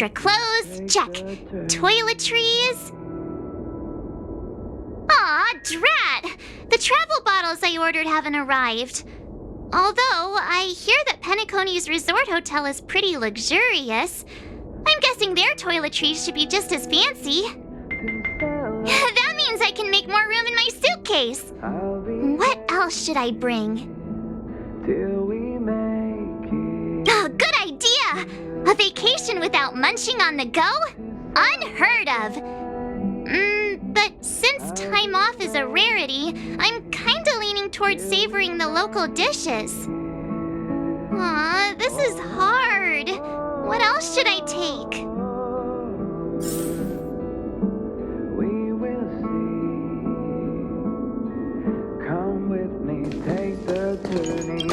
Extra clothes, check. Toiletries. Aw, drat! The travel bottles I ordered haven't arrived. Although, I hear that Penacony's resort hotel is pretty luxurious. I'm guessing their toiletries should be just as fancy. That means I can make more room in my suitcase. What else should I bring? Oh, good idea! A vacation without munching on the go? Unheard of. But since time off is a rarity, I'm kinda leaning towards savoring the local dishes. Aw, this is hard. What else should I take? We will see. Come with me, take the journey.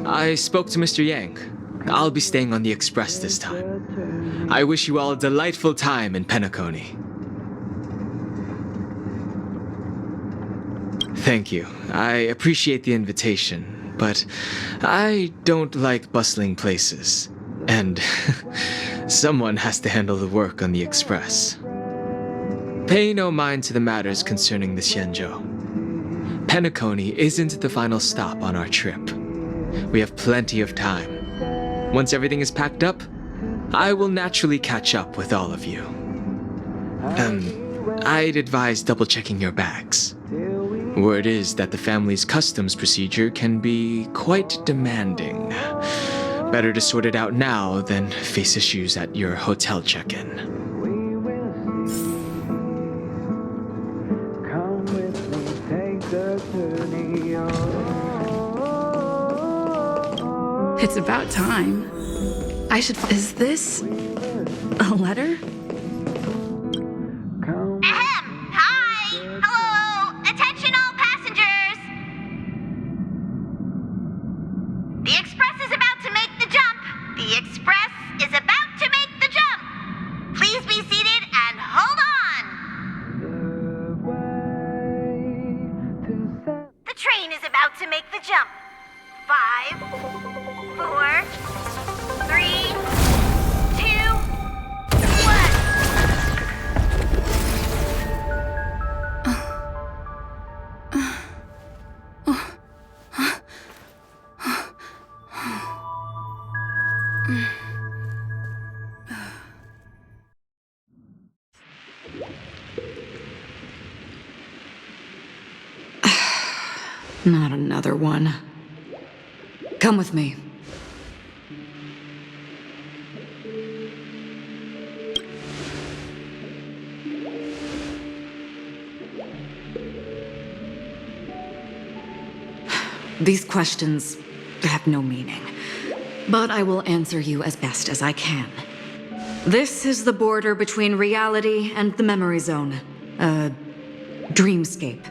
I spoke to Mr. Yang. I'll be staying on the express this time. I wish you all a delightful time in Penacony. Thank you. I appreciate the invitation, but I don't like bustling places. And someone has to handle the work on the express. Pay no mind to the matters concerning the Xianzhou. Penacony isn't the final stop on our trip. We have plenty of time. Once everything is packed up, I will naturally catch up with all of you. I'd advise double-checking your bags. Word is that the family's customs procedure can be quite demanding. Better to sort it out now than face issues at your hotel check-in. Come with me, take the journey. It's about time. Is this a letter? Ahem! Hi! Hello! Attention all passengers! The express is about to make the jump! The express is about to make the jump! Please be seated and hold on! The train is about to make the jump. 5, 4, 3, 2, 1. Not another one. Come with me. These questions have no meaning, but I will answer you as best as I can. This is the border between reality and the memory zone, a dreamscape.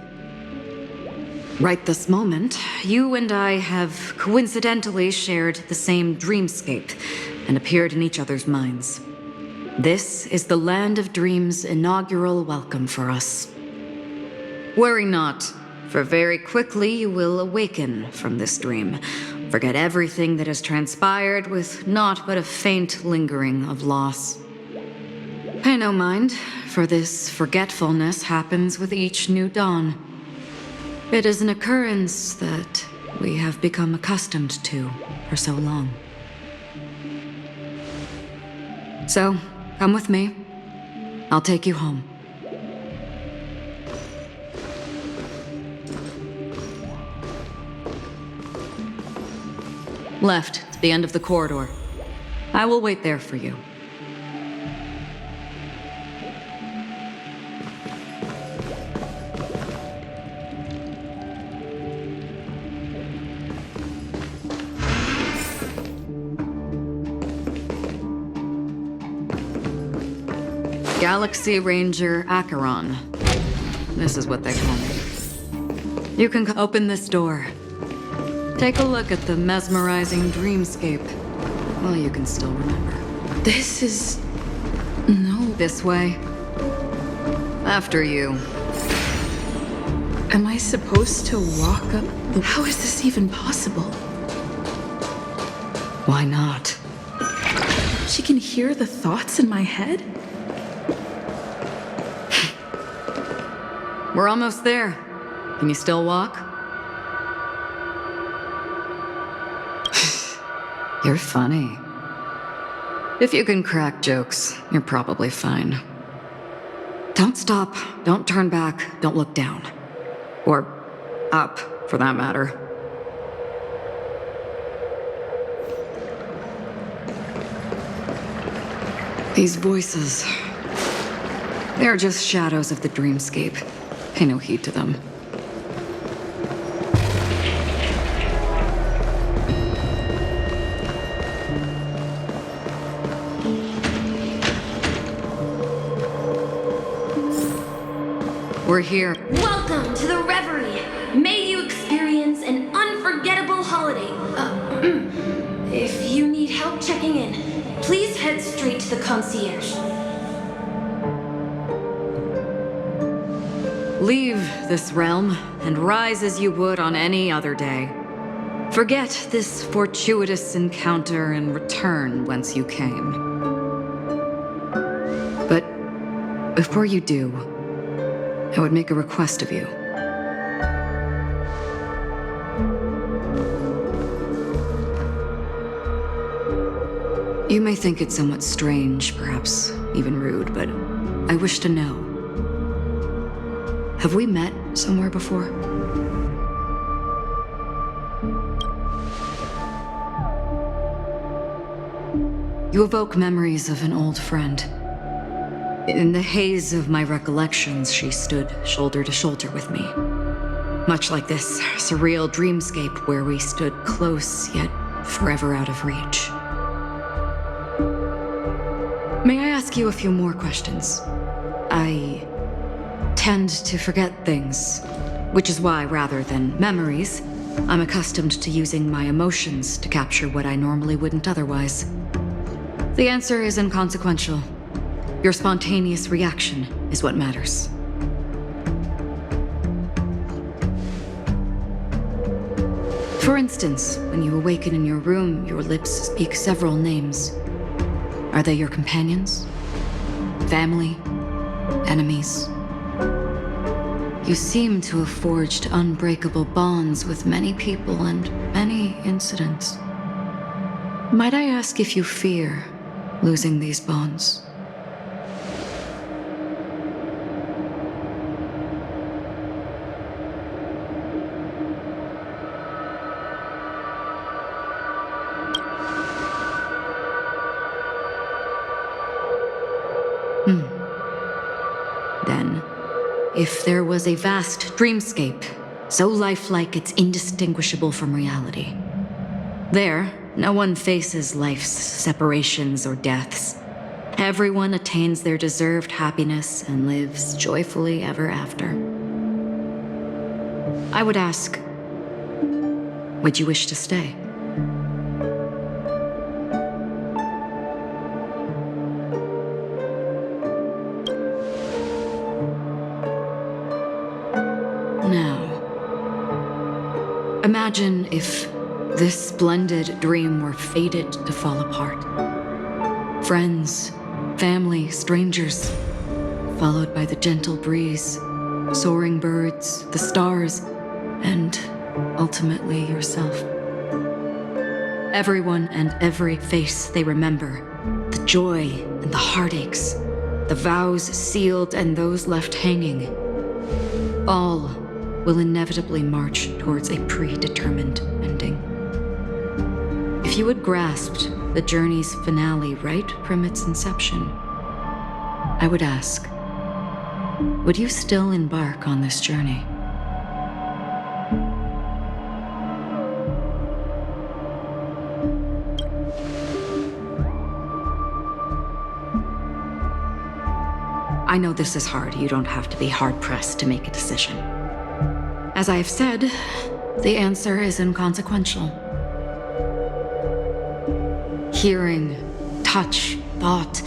Right this moment, you and I have coincidentally shared the same dreamscape and appeared in each other's minds. This is the Land of Dreams' inaugural welcome for us. Worry not, for very quickly you will awaken from this dream, forget everything that has transpired with naught but a faint lingering of loss. Pay no mind, for this forgetfulness happens with each new dawn. It is an occurrence that we have become accustomed to for so long. So, come with me. I'll take you home. Left, to the end of the corridor. I will wait there for you. Galaxy Ranger Acheron. This is what they call me. You can open this door. Take a look at the mesmerizing dreamscape. Well, you can still remember. This is... no. This way. After you. Am I supposed to walk up the... How is this even possible? Why not? She can hear the thoughts in my head? We're almost there. Can you still walk? You're funny. If you can crack jokes, you're probably fine. Don't stop, don't turn back, don't look down. Or up, for that matter. These voices, they're just shadows of the dreamscape. Pay no heed to them. We're here. Welcome to the Reverie. May you experience an unforgettable holiday. If you need help checking in, please head straight to the concierge. Leave this realm and rise as you would on any other day. Forget this fortuitous encounter and return whence you came. But before you do, I would make a request of you. You may think it somewhat strange, perhaps even rude, but I wish to know. Have we met somewhere before? You evoke memories of an old friend. In the haze of my recollections, she stood shoulder to shoulder with me. Much like this surreal dreamscape where we stood close, yet forever out of reach. May I ask you a few more questions? I tend to forget things, which is why, rather than memories, I'm accustomed to using my emotions to capture what I normally wouldn't otherwise. The answer is inconsequential. Your spontaneous reaction is what matters. For instance, when you awaken in your room, your lips speak several names. Are they your companions? Family? Enemies? You seem to have forged unbreakable bonds with many people and many incidents. Might I ask if you fear losing these bonds? Then, if there was a vast dreamscape, so lifelike it's indistinguishable from reality, there, no one faces life's separations or deaths. Everyone attains their deserved happiness and lives joyfully ever after. I would ask, would you wish to stay? Imagine if this splendid dream were fated to fall apart. Friends, family, strangers, followed by the gentle breeze, soaring birds, the stars, and ultimately yourself. Everyone and every face they remember, the joy and the heartaches, the vows sealed and those left hanging, all will inevitably march towards a predetermined ending. If you had grasped the journey's finale right from its inception, I would ask, would you still embark on this journey? I know this is hard. You don't have to be hard-pressed to make a decision. As I have said, the answer is inconsequential. Hearing, touch, thought.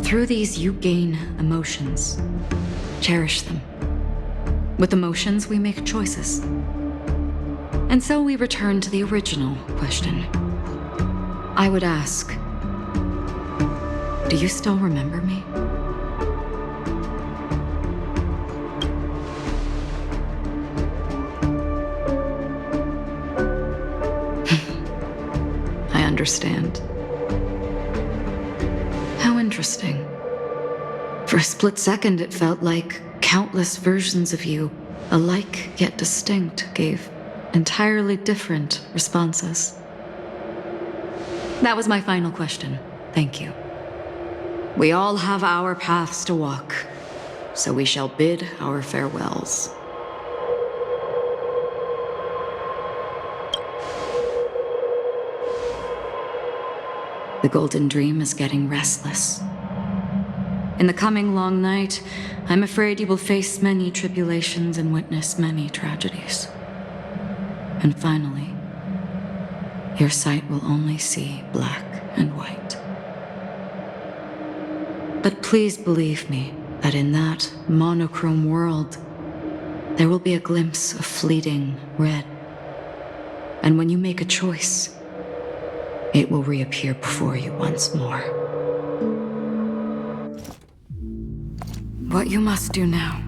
Through these you gain emotions. Cherish them. With emotions, we make choices. And so we return to the original question. I would ask, do you still remember me? I understand. How interesting. For a split second, it felt like countless versions of you, alike yet distinct, gave entirely different responses. That was my final question. Thank you. We all have our paths to walk, so we shall bid our farewells. The Golden Dream is getting restless. In the coming long night, I'm afraid you will face many tribulations and witness many tragedies. And finally, your sight will only see black and white. But please believe me that in that monochrome world, there will be a glimpse of fleeting red. And when you make a choice, it will reappear before you once more. What you must do now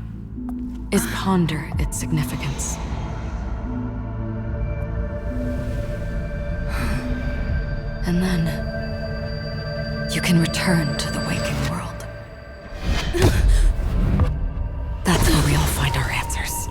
is ponder its significance. And then you can return to the waking world. That's where we all find our answers.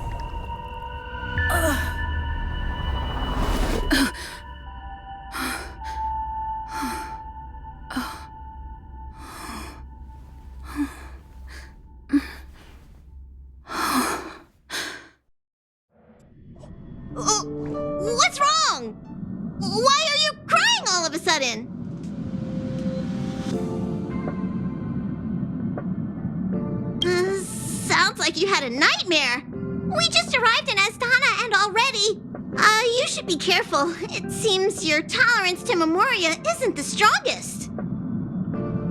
What's wrong? Why are you crying all of a sudden? Sounds like you had a nightmare. We just arrived in Astana and already... you should be careful. It seems your tolerance to Memoria isn't the strongest.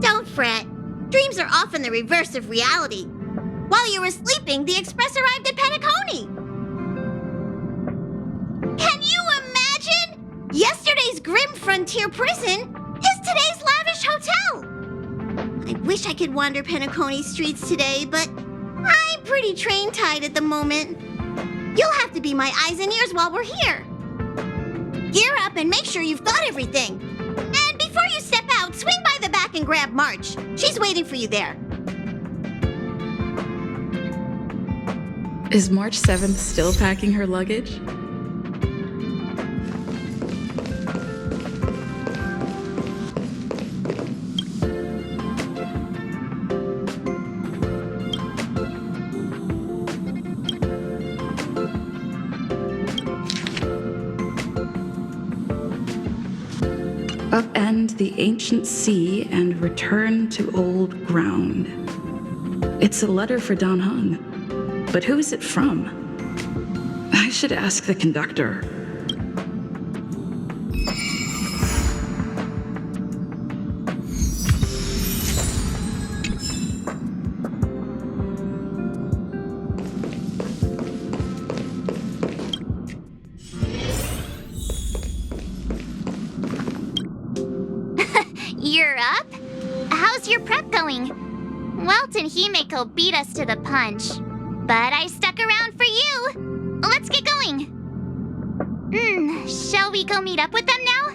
Don't fret. Dreams are often the reverse of reality. While you were sleeping, the express arrived at Penacony. Can you imagine? Yesterday's grim frontier prison is today's lavish hotel. I wish I could wander Penacony streets today, but I'm pretty train-tied at the moment. You'll have to be my eyes and ears while we're here. Gear up and make sure you've got everything. And before you step out, swing by the back and grab March. She's waiting for you there. Is March 7th still packing her luggage? Upend the ancient sea and return to old ground. It's a letter for Dan Heng, but who is it from? I should ask the conductor. You're up? How's your prep going? Welt and Himeko beat us to the punch, but I stuck around for you. Let's get going. Shall we go meet up with them now?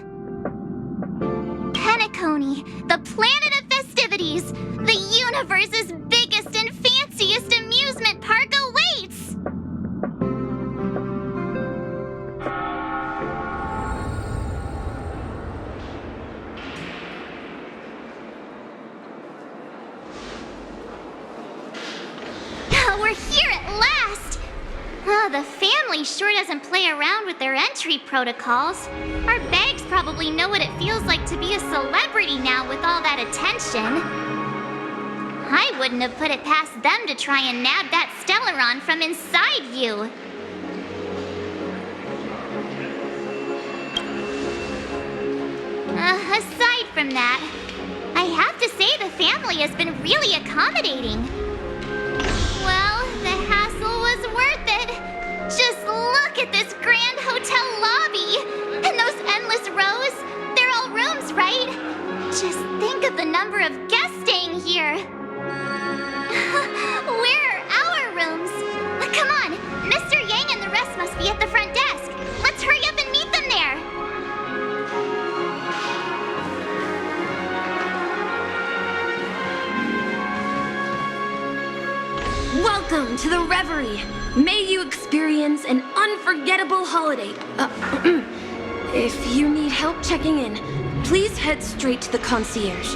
Penacony, the planet of festivities, the universe's biggest and fanciest amusement park awaits! We're here at last! The family sure doesn't play around with their entry protocols. Our bags probably know what it feels like to be a celebrity now with all that attention. I wouldn't have put it past them to try and nab that Stellaron from inside you. Aside from that, I have to say the family has been really accommodating. Well, the hassle was worth Welcome to the Reverie. May you experience an unforgettable holiday. If you need help checking in, please head straight to the concierge.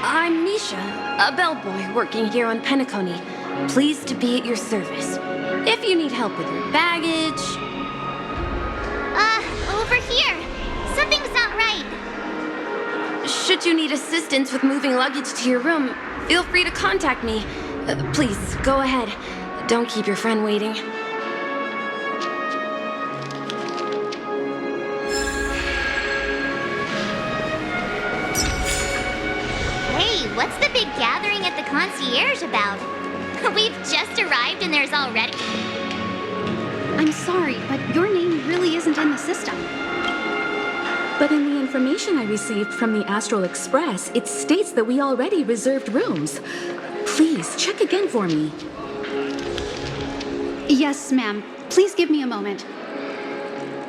I'm Nisha, a bellboy working here on Penacony. Pleased to be at your service. If you need help with your baggage... Over here. Something's not right. Should you need assistance with moving luggage to your room, feel free to contact me. Please, go ahead. Don't keep your friend waiting. Hey, what's the big gathering at the concierge about? We've just arrived and there's already... I'm sorry, but your name really isn't in the system. But in the information I received from the Astral Express, it states that we already reserved rooms. Please, check again for me. Yes, ma'am. Please give me a moment.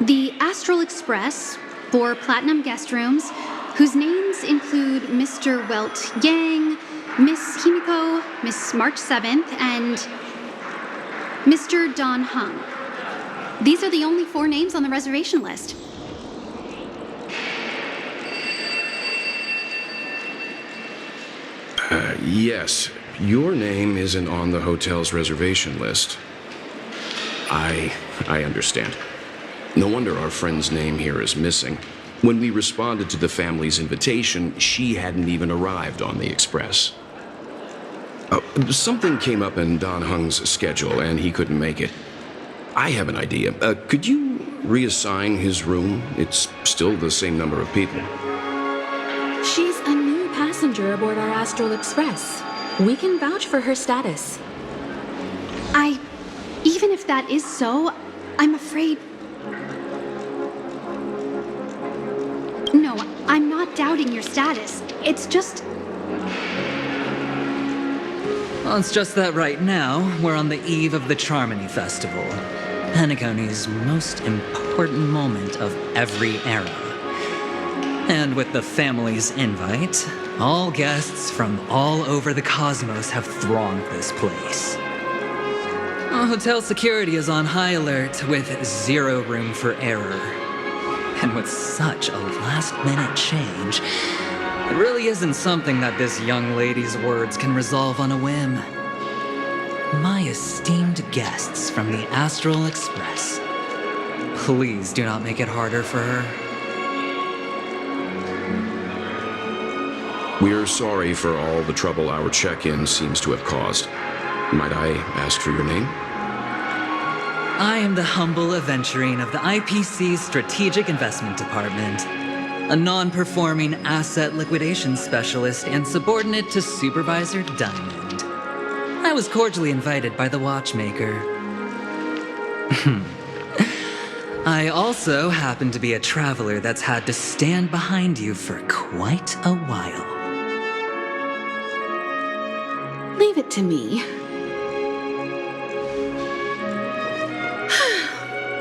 The Astral Express, 4 platinum guest rooms, whose names include Mr. Welt Yang, Miss Himiko, Miss March 7th, and Mr. Don Hung. These are the only 4 names on the reservation list. Yes. Your name isn't on the hotel's reservation list. I understand. No wonder our friend's name here is missing. When we responded to the family's invitation, she hadn't even arrived on the express. Something came up in Don Hung's schedule, and he couldn't make it. I have an idea. Could you reassign his room? It's still the same number of people. She's a new passenger aboard our Astral Express. We can vouch for her status. Even if that is so, I'm afraid... No, I'm not doubting your status. It's just... Well, it's just that right now, we're on the eve of the Charmony Festival, Penacony's most important moment of every era. And with the family's invite, all guests from all over the cosmos have thronged this place. Hotel security is on high alert with 0 room for error. And with such a last-minute change, it really isn't something that this young lady's words can resolve on a whim. My esteemed guests from the Astral Express, please do not make it harder for her. We're sorry for all the trouble our check-in seems to have caused. Might I ask for your name? I am the humble aventurine of the IPC's Strategic Investment Department, a non-performing asset liquidation specialist and subordinate to Supervisor Diamond. I was cordially invited by the watchmaker. I also happen to be a traveler that's had to stand behind you for quite a while. Leave it to me.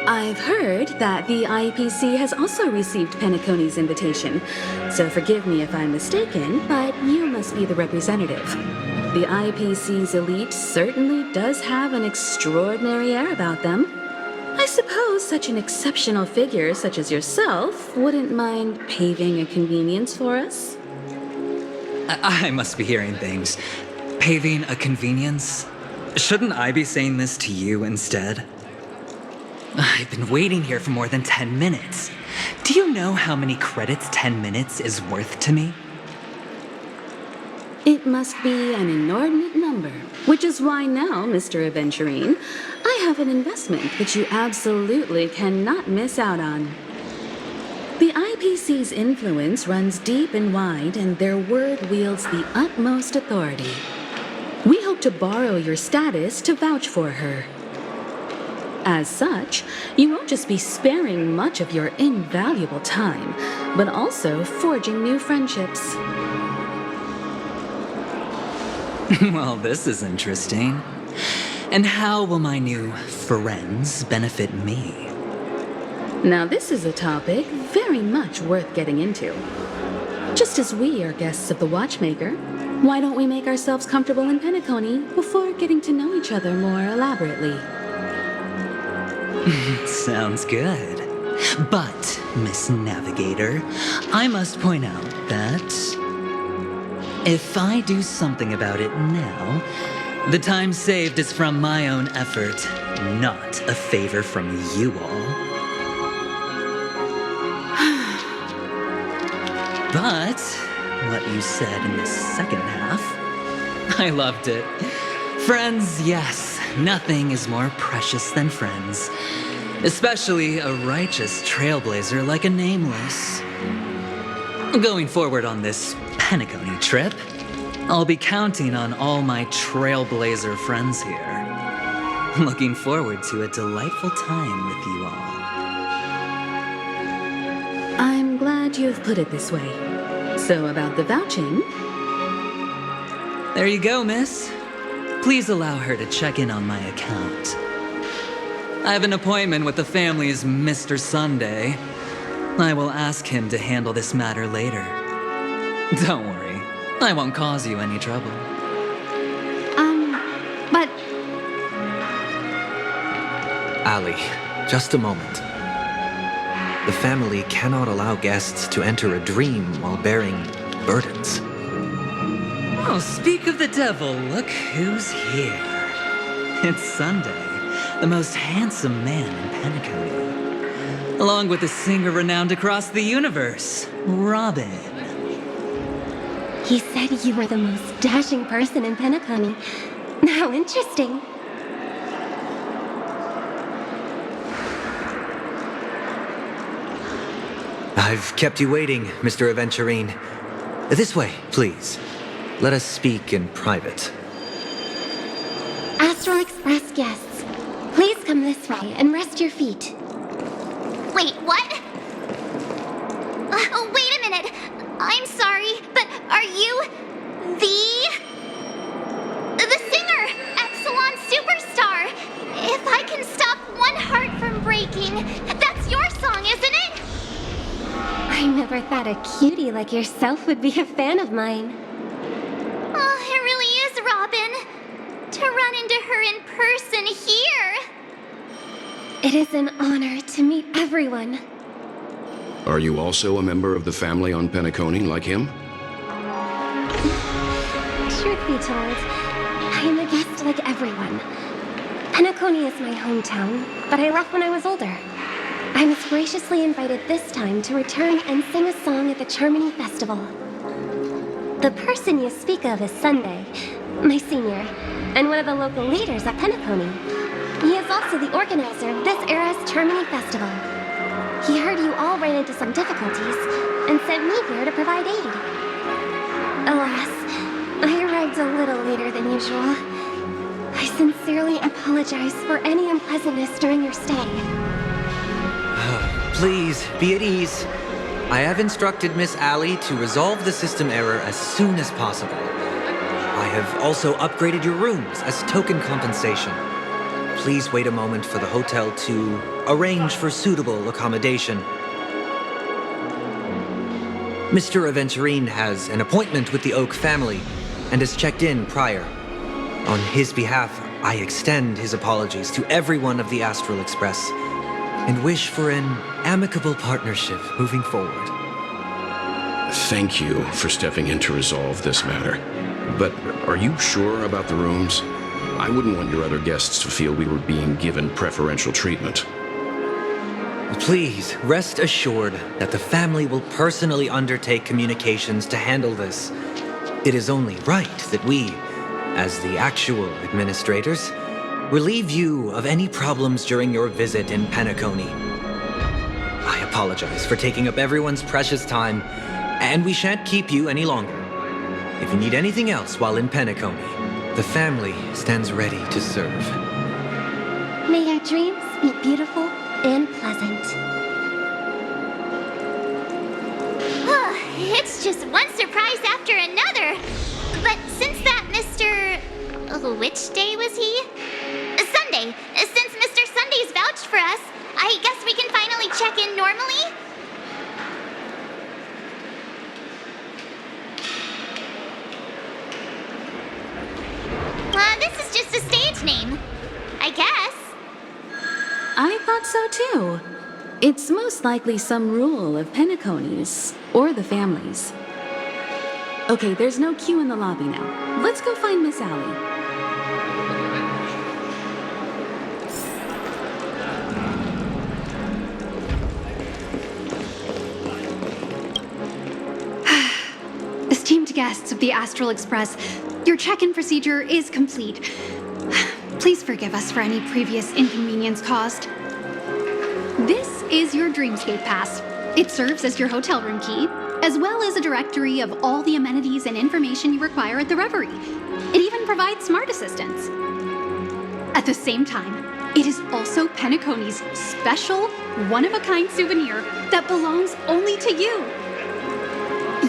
I've heard that the IPC has also received Penacony's invitation, so forgive me if I'm mistaken, but you must be the representative. The IPC's elite certainly does have an extraordinary air about them. I suppose such an exceptional figure such as yourself wouldn't mind paving a convenience for us? I must be hearing things. Paving a convenience? Shouldn't I be saying this to you instead? I've been waiting here for more than 10 minutes. Do you know how many credits 10 minutes is worth to me? It must be an inordinate number, which is why now, Mr. Aventurine, I have an investment that you absolutely cannot miss out on. The IPC's influence runs deep and wide, and their word wields the utmost authority. We hope to borrow your status to vouch for her. As such, you won't just be sparing much of your invaluable time, but also forging new friendships. Well, this is interesting. And how will my new friends benefit me? Now, this is a topic very much worth getting into. Just as we are guests of the Watchmaker, why don't we make ourselves comfortable in Penacony before getting to know each other more elaborately? Sounds good. But, Miss Navigator, I must point out that if I do something about it now, the time saved is from my own effort, not a favor from you all. But what you said in the second half, I loved it. Friends, yes, nothing is more precious than friends. Especially a righteous trailblazer like a Nameless. Going forward on this Penacony trip, I'll be counting on all my trailblazer friends here. Looking forward to a delightful time with you all. I'm glad you've put it this way. So about the vouching... There you go, miss. Please allow her to check in on my account. I have an appointment with the family's Mr. Sunday. I will ask him to handle this matter later. Don't worry, I won't cause you any trouble. But Ali, just a moment. The family cannot allow guests to enter a dream while bearing burdens. Oh, speak of the devil, look who's here. It's Sunday, the most handsome man in Penacony, along with a singer renowned across the universe, Robin. He said you were the most dashing person in Penacony. How interesting. I've kept you waiting, Mr. Aventurine. This way, please. Let us speak in private. Astral Express guests, please come this way and rest your feet. Wait, what? Oh, wait a minute. I'm sorry, but are you the singer, Epsilon Superstar? If I can stop one heart from breaking, that's your song, isn't it? I never thought a cutie like yourself would be a fan of mine. Oh, it really is, Robin. To run into her in person here. It is an honor to meet everyone. Are you also a member of the family on Penacony like him? Truth be told, I am a guest like everyone. Penacony is my hometown, but I left when I was older. I was graciously invited this time to return and sing a song at the Charmony Festival. The person you speak of is Sunday, my senior, and one of the local leaders at Penacony. He is also the organizer of this era's Charmony Festival. He heard you all ran into some difficulties and sent me here to provide aid. Alas, I arrived a little later than usual. I sincerely apologize for any unpleasantness during your stay. Please, be at ease. I have instructed Miss Ali to resolve the system error as soon as possible. I have also upgraded your rooms as token compensation. Please wait a moment for the hotel to arrange for suitable accommodation. Mr. Aventurine has an appointment with the Oak family and has checked in prior. On his behalf, I extend his apologies to everyone of the Astral Express and wish for an amicable partnership moving forward. Thank you for stepping in to resolve this matter. But are you sure about the rooms? I wouldn't want your other guests to feel we were being given preferential treatment. Please, rest assured that the family will personally undertake communications to handle this. It is only right that we, as the actual administrators, relieve you of any problems during your visit in Penacony. I apologize for taking up everyone's precious time, and we shan't keep you any longer. If you need anything else while in Penacony, the family stands ready to serve. May your dreams be beautiful and pleasant. It's just one surprise after another. But since that Mr. Which day was he? Sunday. Since Mr. Sunday's vouched for us, I guess we can finally check correct name. I guess. I thought so too. It's most likely some rule of Penacony's or the family's. Okay, there's no queue in the lobby now. Let's go find Miss Allie. Esteemed guests of the Astral Express, your check-in procedure is complete. Please forgive us for any previous inconvenience caused. This is your Dreamscape Pass. It serves as your hotel room key, as well as a directory of all the amenities and information you require at the Reverie. It even provides smart assistants. At the same time, it is also Penacony's special, one-of-a-kind souvenir that belongs only to you.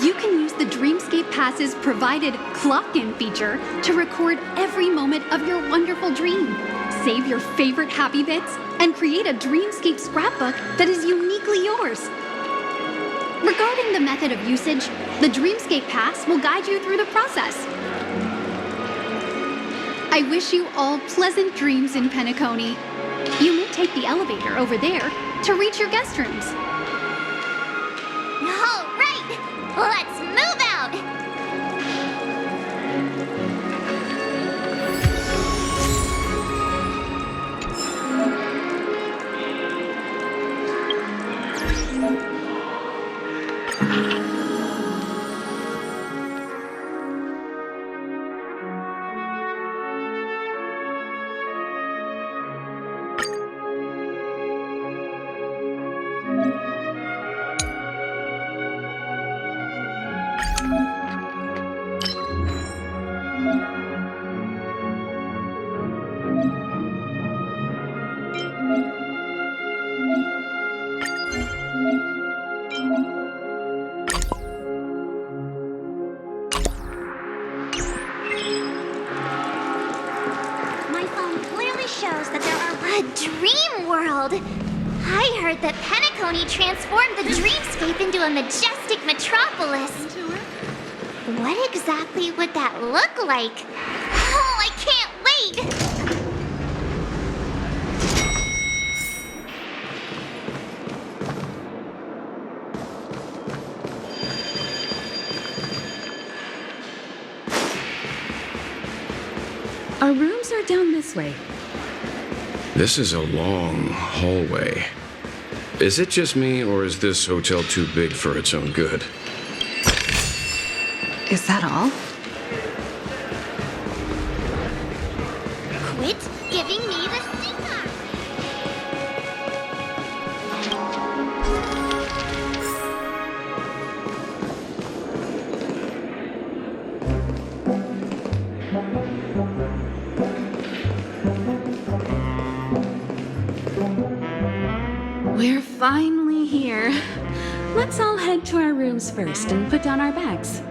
You can use the Dreamscape Pass's provided clock-in feature to record every moment of your wonderful dream, save your favorite happy bits, and create a Dreamscape scrapbook that is uniquely yours. Regarding the method of usage, the Dreamscape Pass will guide you through the process. I wish you all pleasant dreams in Penacony. You may take the elevator over there to reach your guest rooms. All right, let's move out. My phone clearly shows that there are... A dream world! I heard that Penacony transformed the dreamscape into a majestic metropolis. What exactly would that look like? Oh, I can't wait! Our rooms are down this way. This is a long hallway. Is it just me, or is this hotel too big for its own good? Is that all? Quit giving me the stink eye! We're finally here. Let's all head to our rooms first and put down our bags.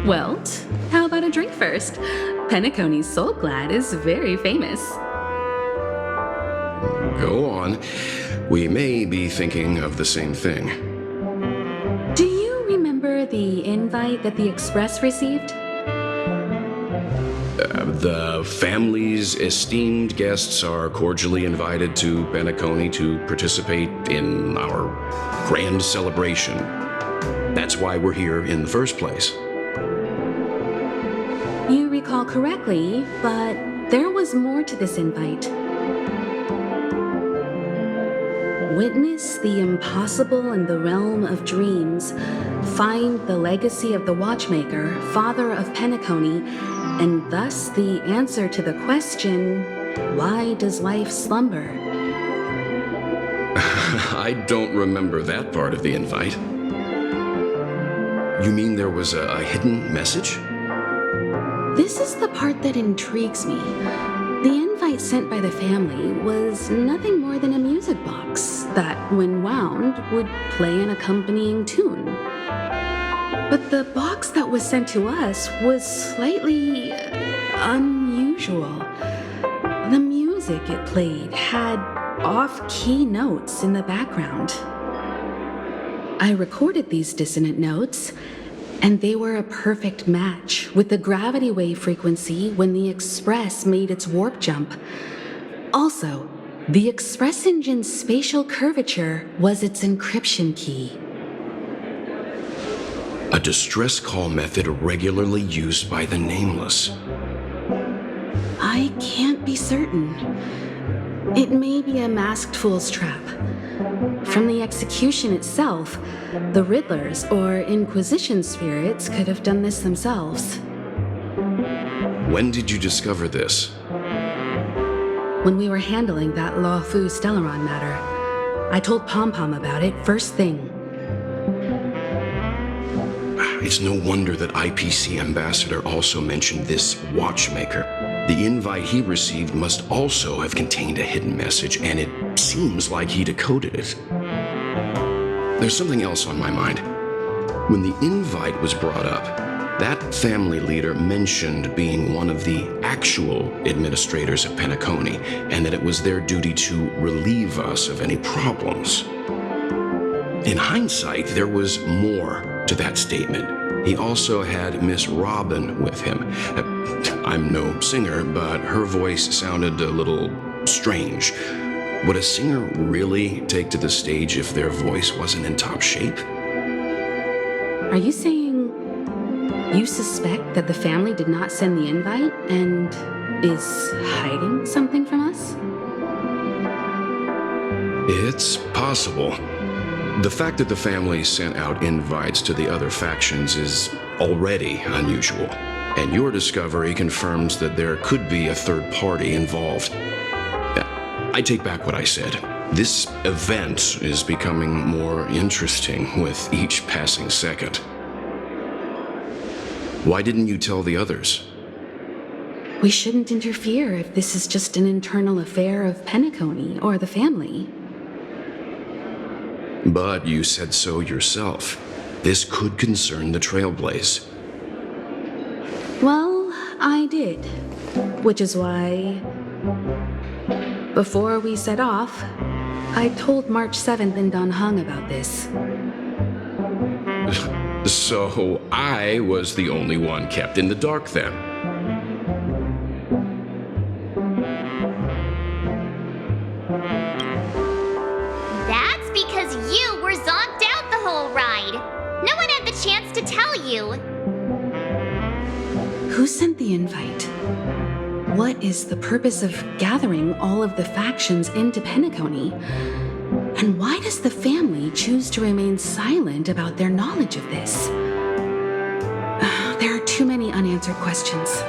Welt, how about a drink first? Penacony's Soul Glad is very famous. Go on. We may be thinking of the same thing. Do you remember the invite that the Express received? The family's esteemed guests are cordially invited to Penacony to participate in our grand celebration. That's why we're here in the first place. You recall correctly, but there was more to this invite. Witness the impossible in the realm of dreams. Find the legacy of the Watchmaker, father of Penacony, and thus the answer to the question, why does life slumber? I don't remember that part of the invite. You mean there was a hidden message? This is the part that intrigues me. The invite sent by the family was nothing more than a music box that, when wound, would play an accompanying tune. But the box that was sent to us was slightly unusual. The music it played had off-key notes in the background. I recorded these dissonant notes, And they were a perfect match with the gravity wave frequency when the Express made its warp jump. Also, the Express engine's spatial curvature was its encryption key. A distress call method regularly used by the Nameless. I can't be certain. It may be a masked fool's trap. From the execution itself, the Riddlers or Inquisition spirits could have done this themselves. When did you discover this? When we were handling that Law Fu Stellaron matter, I told Pom Pom about it first thing. It's no wonder that IPC Ambassador also mentioned this watchmaker. The invite he received must also have contained a hidden message, and it seems like he decoded it. There's something else on my mind. When the invite was brought up, that family leader mentioned being one of the actual administrators of Penacony, and that it was their duty to relieve us of any problems. In hindsight, there was more to that statement. He also had Miss Robin with him. I'm no singer, but her voice sounded a little strange. Would a singer really take to the stage if their voice wasn't in top shape? Are you saying you suspect that the family did not send the invite and is hiding something from us? It's possible. The fact that the family sent out invites to the other factions is already unusual, and your discovery confirms that there could be a third party involved. I take back what I said. This event is becoming more interesting with each passing second. Why didn't you tell the others? We shouldn't interfere if this is just an internal affair of Penacony or the family. But you said so yourself. This could concern the Trailblaze. Well, I did. Which is why, before we set off, I told March 7th and Don Hung about this. So I was the only one kept in the dark then. That's because you were zonked out the whole ride. No one had the chance to tell you. Who sent the invite? What is the purpose of gathering all of the factions into Penacony? And why does the family choose to remain silent about their knowledge of this? There are too many unanswered questions.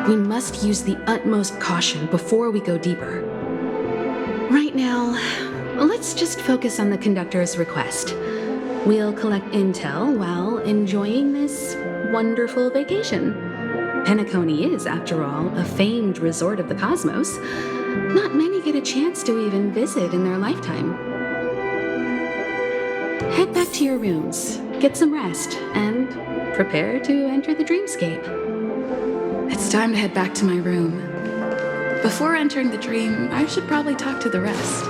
We must use the utmost caution before we go deeper. Right now, let's just focus on the conductor's request. We'll collect intel while enjoying this wonderful vacation. Penacony is, after all, a famed resort of the cosmos. Not many get a chance to even visit in their lifetime. Head back to your rooms, get some rest, and prepare to enter the dreamscape. It's time to head back to my room. Before entering the dream, I should probably talk to the rest.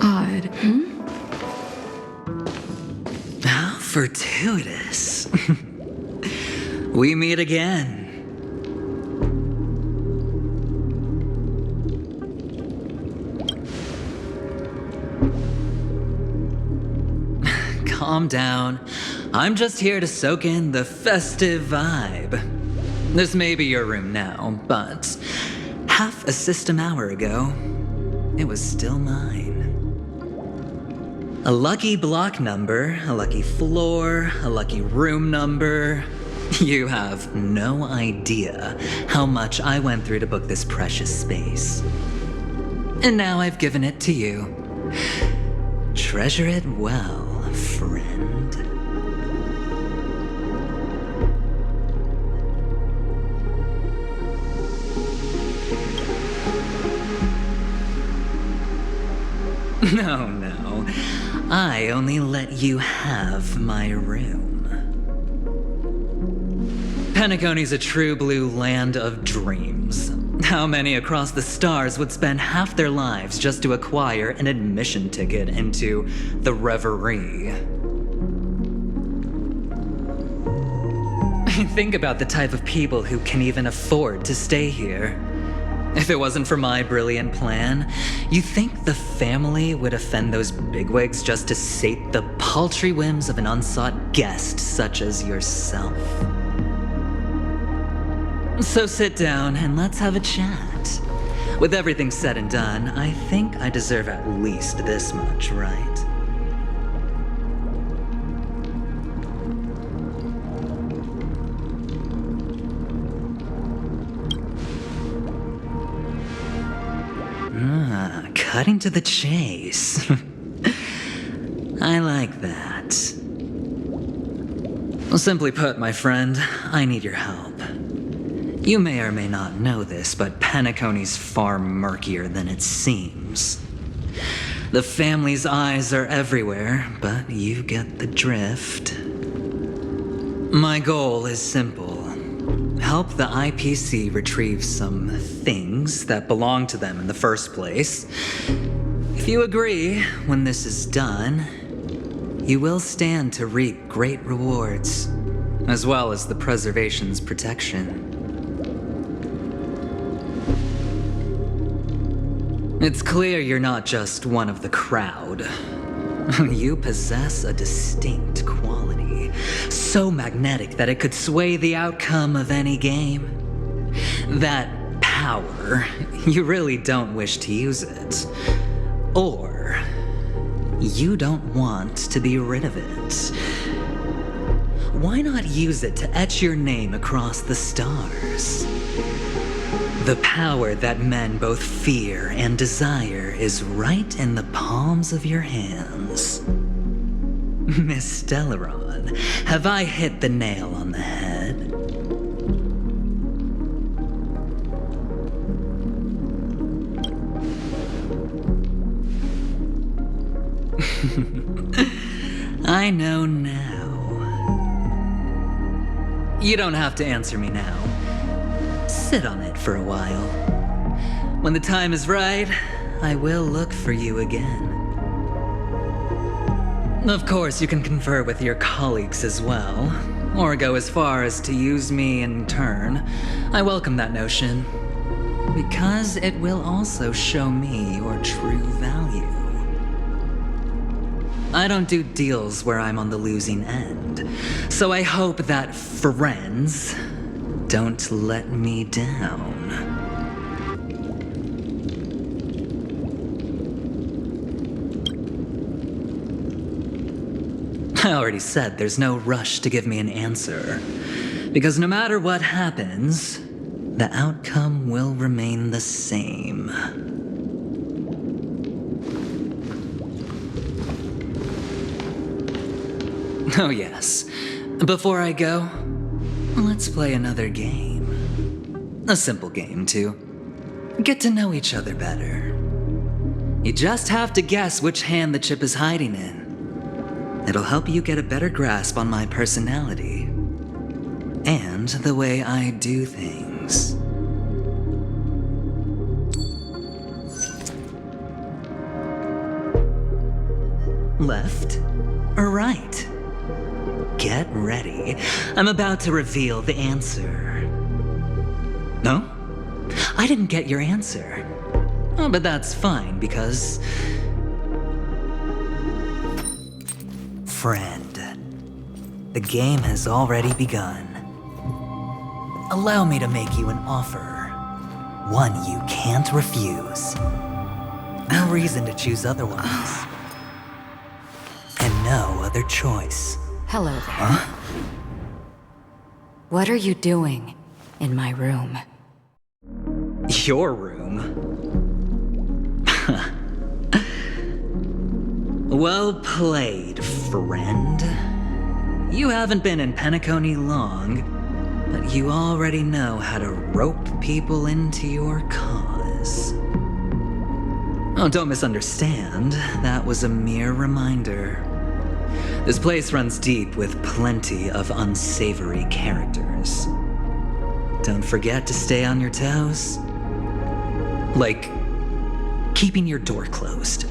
Odd. How fortuitous. We meet again. Calm down. I'm just here to soak in the festive vibe. This may be your room now, but half a system hour ago, it was still mine. A lucky block number, a lucky floor, a lucky room number. You have no idea how much I went through to book this precious space. And now I've given it to you. Treasure it well, friend. No. I only let you have my room. Penacony's a true blue land of dreams. How many across the stars would spend half their lives just to acquire an admission ticket into the Reverie? Think about the type of people who can even afford to stay here. If it wasn't for my brilliant plan, you think the family would offend those bigwigs just to sate the paltry whims of an unsought guest such as yourself? So sit down and let's have a chat. With everything said and done, I think I deserve at least this much, right? Cutting to the chase. I like that. Well, simply put, my friend, I need your help. You may or may not know this, but Penacony's far murkier than it seems. The family's eyes are everywhere, but you get the drift. My goal is simple. Help the IPC retrieve some things that belong to them in the first place. If you agree, when this is done, you will stand to reap great rewards, as well as the preservation's protection. It's clear you're not just one of the crowd. You possess a distinct quality, so magnetic that it could sway the outcome of any game. That power, you really don't wish to use it. Or, you don't want to be rid of it. Why not use it to etch your name across the stars? The power that men both fear and desire is right in the palms of your hands. Miss Stellaron, have I hit the nail on the head? I know now. You don't have to answer me now. Sit on it for a while. When the time is right, I will look for you again. Of course, you can confer with your colleagues as well, or go as far as to use me in turn. I welcome that notion, because it will also show me your true value. I don't do deals where I'm on the losing end, so I hope that friends don't let me down. I already said there's no rush to give me an answer, because no matter what happens, the outcome will remain the same. Oh yes, before I go, let's play another game. A simple game to get to know each other better. You just have to guess which hand the chip is hiding in. It'll help you get a better grasp on my personality and the way I do things. Left or right? Get ready. I'm about to reveal the answer. No? I didn't get your answer. Oh, but that's fine, because... Friend, the game has already begun. Allow me to make you an offer. One you can't refuse. No reason to choose otherwise. And no other choice. Hello there. Huh? What are you doing in my room? Your room? Well played, friend. You haven't been in Penacony long, but you already know how to rope people into your cause. Oh, don't misunderstand. That was a mere reminder. This place runs deep with plenty of unsavory characters. don't forget to stay on your toes. Like, keeping your door closed.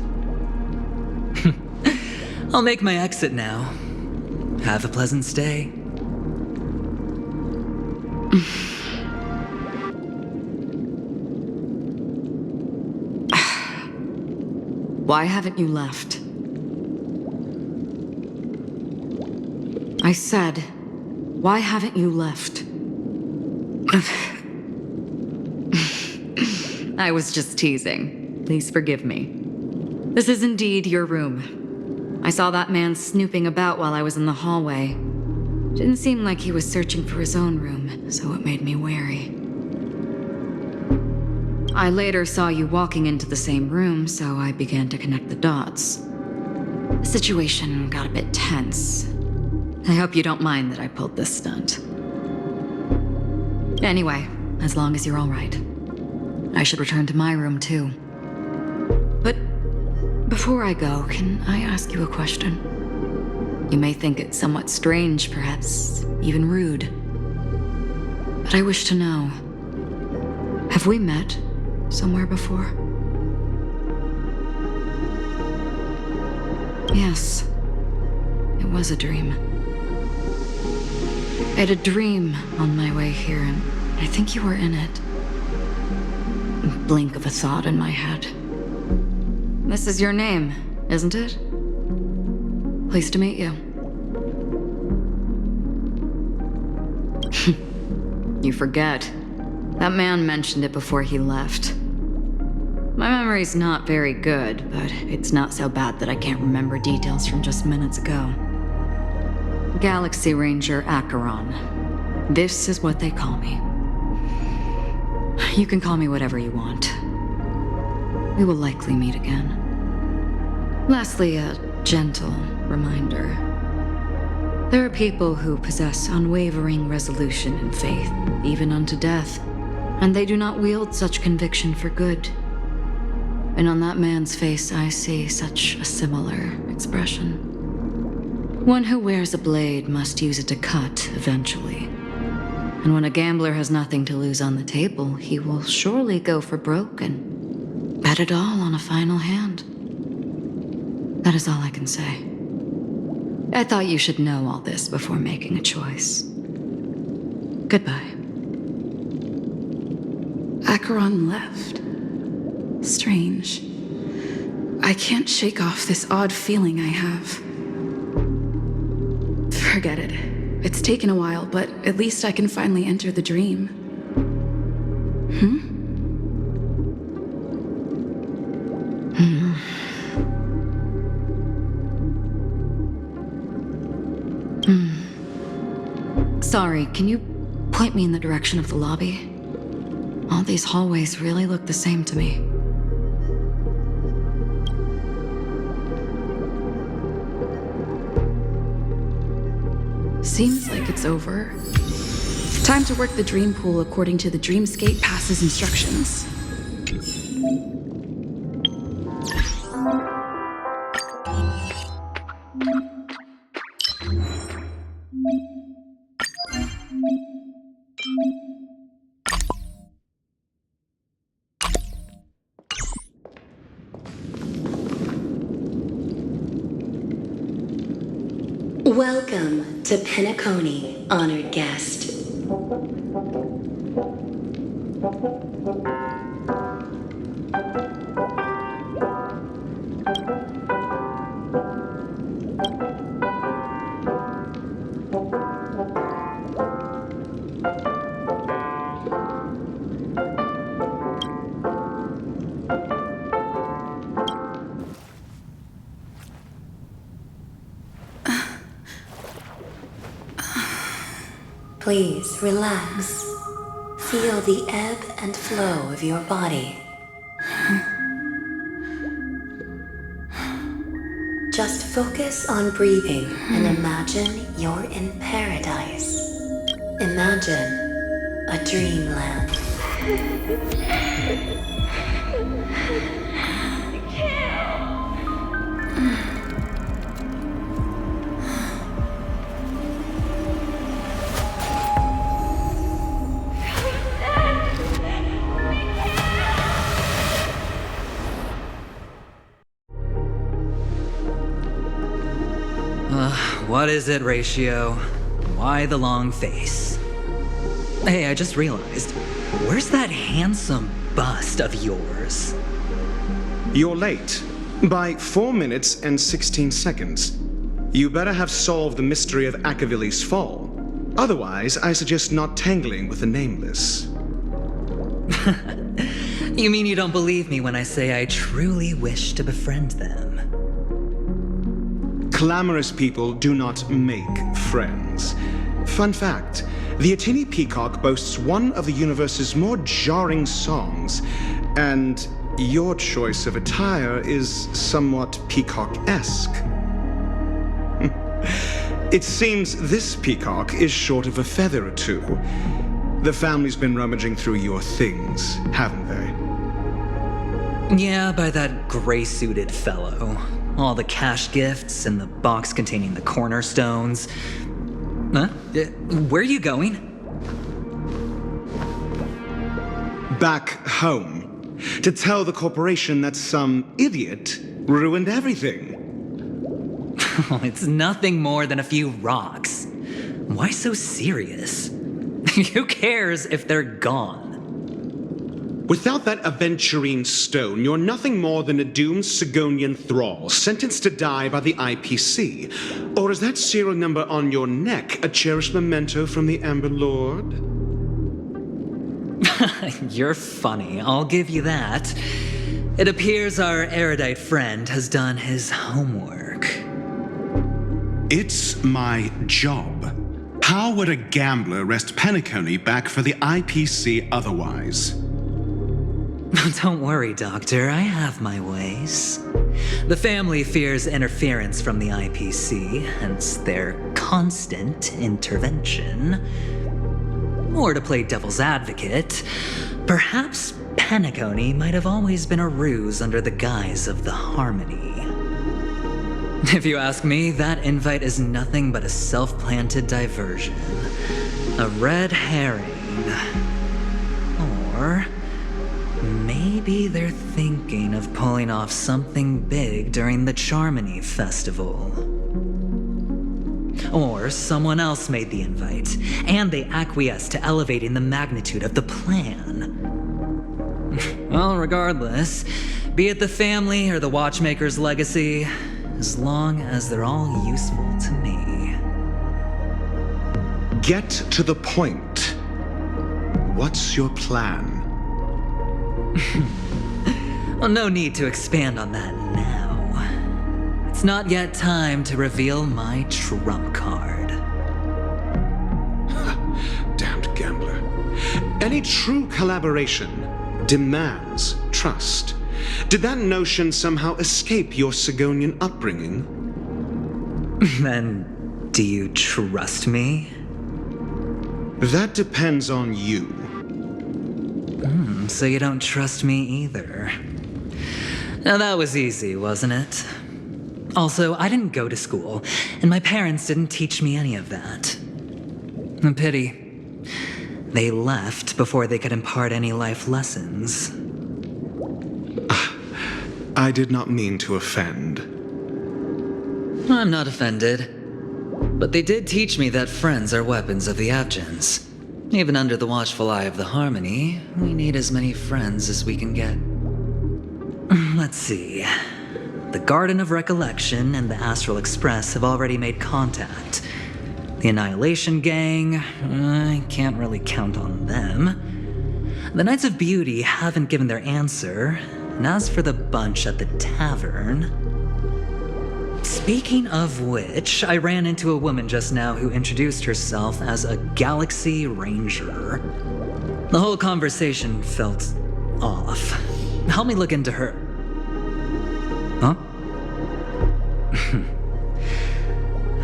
I'll make my exit now. Have a pleasant stay. Why haven't you left? I said, why haven't you left? I was just teasing. Please forgive me. This is indeed your room. I saw that man snooping about while I was in the hallway. Didn't seem like he was searching for his own room, so it made me wary. I later saw you walking into the same room, so I began to connect the dots. The situation got a bit tense. I hope you don't mind that I pulled this stunt. Anyway, as long as you're all right. I should return to my room too. But before I go, can I ask you a question? You may think it somewhat strange, perhaps even rude. But I wish to know, have we met somewhere before? Yes, it was a dream. I had a dream on my way here, and I think you were in it. A blink of a thought in my head. This is your name, isn't it? Pleased to meet you. You forget. That man mentioned it before he left. My memory's not very good, but it's not so bad that I can't remember details from just minutes ago. Galaxy Ranger Acheron. This is what they call me. You can call me whatever you want. We will likely meet again. Lastly, a gentle reminder. There are people who possess unwavering resolution and faith, even unto death, and they do not wield such conviction for good. And on that man's face, I see such a similar expression. One who wears a blade must use it to cut eventually. And when a gambler has nothing to lose on the table, he will surely go for broke and bet it all on a final hand. That is all I can say. I thought you should know all this before making a choice. Goodbye. Acheron left. Strange. I can't shake off this odd feeling I have. Forget it. It's taken a while, but at least I can finally enter the dream. Sorry, can you point me in the direction of the lobby? All these hallways really look the same to me. Seems like it's over. Time to work the dream pool according to the Dreamscape Pass's instructions. Welcome to Penacony, honored guest. Please relax. Feel the ebb and flow of your body. Just focus on breathing and imagine you're in paradise. Imagine a dreamland. what is it, Ratio? Why the long face? Hey, I just realized, where's that handsome bust of yours? You're late. By 4 minutes and 16 seconds. You better have solved the mystery of Akavili's fall. Otherwise, I suggest not tangling with the nameless. You mean you don't believe me when I say I truly wish to befriend them? Clamorous people do not make friends. Fun fact, the Atini Peacock boasts one of the universe's more jarring songs, and your choice of attire is somewhat peacock-esque. It seems this peacock is short of a feather or two. The family's been rummaging through your things, haven't they? Yeah, by that gray-suited fellow. All the cash gifts and the box containing the cornerstones. Huh? Where are you going? Back home. To tell the corporation that some idiot ruined everything. It's nothing more than a few rocks. Why so serious? Who cares if they're gone? Without that aventurine stone, you're nothing more than a doomed Sigonian thrall, sentenced to die by the IPC. Or is that serial number on your neck a cherished memento from the Amber Lord? You're funny, I'll give you that. It appears our erudite friend has done his homework. It's my job. How would a gambler wrest Penacony back for the IPC otherwise? Don't worry, Doctor, I have my ways. The family fears interference from the IPC, hence their constant intervention. Or to play devil's advocate, perhaps Penacony might have always been a ruse under the guise of the Harmony. If you ask me, that invite is nothing but a self-planted diversion. A red herring. Or maybe they're thinking of pulling off something big during the Charmony Festival. Or someone else made the invite, and they acquiesced to elevating the magnitude of the plan. Well, regardless, be it the family or the Watchmaker's legacy, as long as they're all useful to me. Get to the point. What's your plan? Well, no need to expand on that now. It's not yet time to reveal my trump card. Damned gambler. Any true collaboration demands trust. Did that notion somehow escape your Sigonian upbringing? Then, do you trust me? That depends on you. So you don't trust me either. Now that was easy, wasn't it? Also, I didn't go to school, and my parents didn't teach me any of that. A pity. They left before they could impart any life lessons. I did not mean to offend. I'm not offended. But they did teach me that friends are weapons of the Abgens. Even under the watchful eye of the Harmony, we need as many friends as we can get. Let's see. The Garden of Recollection and the Astral Express have already made contact. The Annihilation Gang, I can't really count on them. The Knights of Beauty haven't given their answer. And as for the bunch at the tavern... Speaking of which, I ran into a woman just now who introduced herself as a Galaxy Ranger. The whole conversation felt off. Help me look into her... Huh?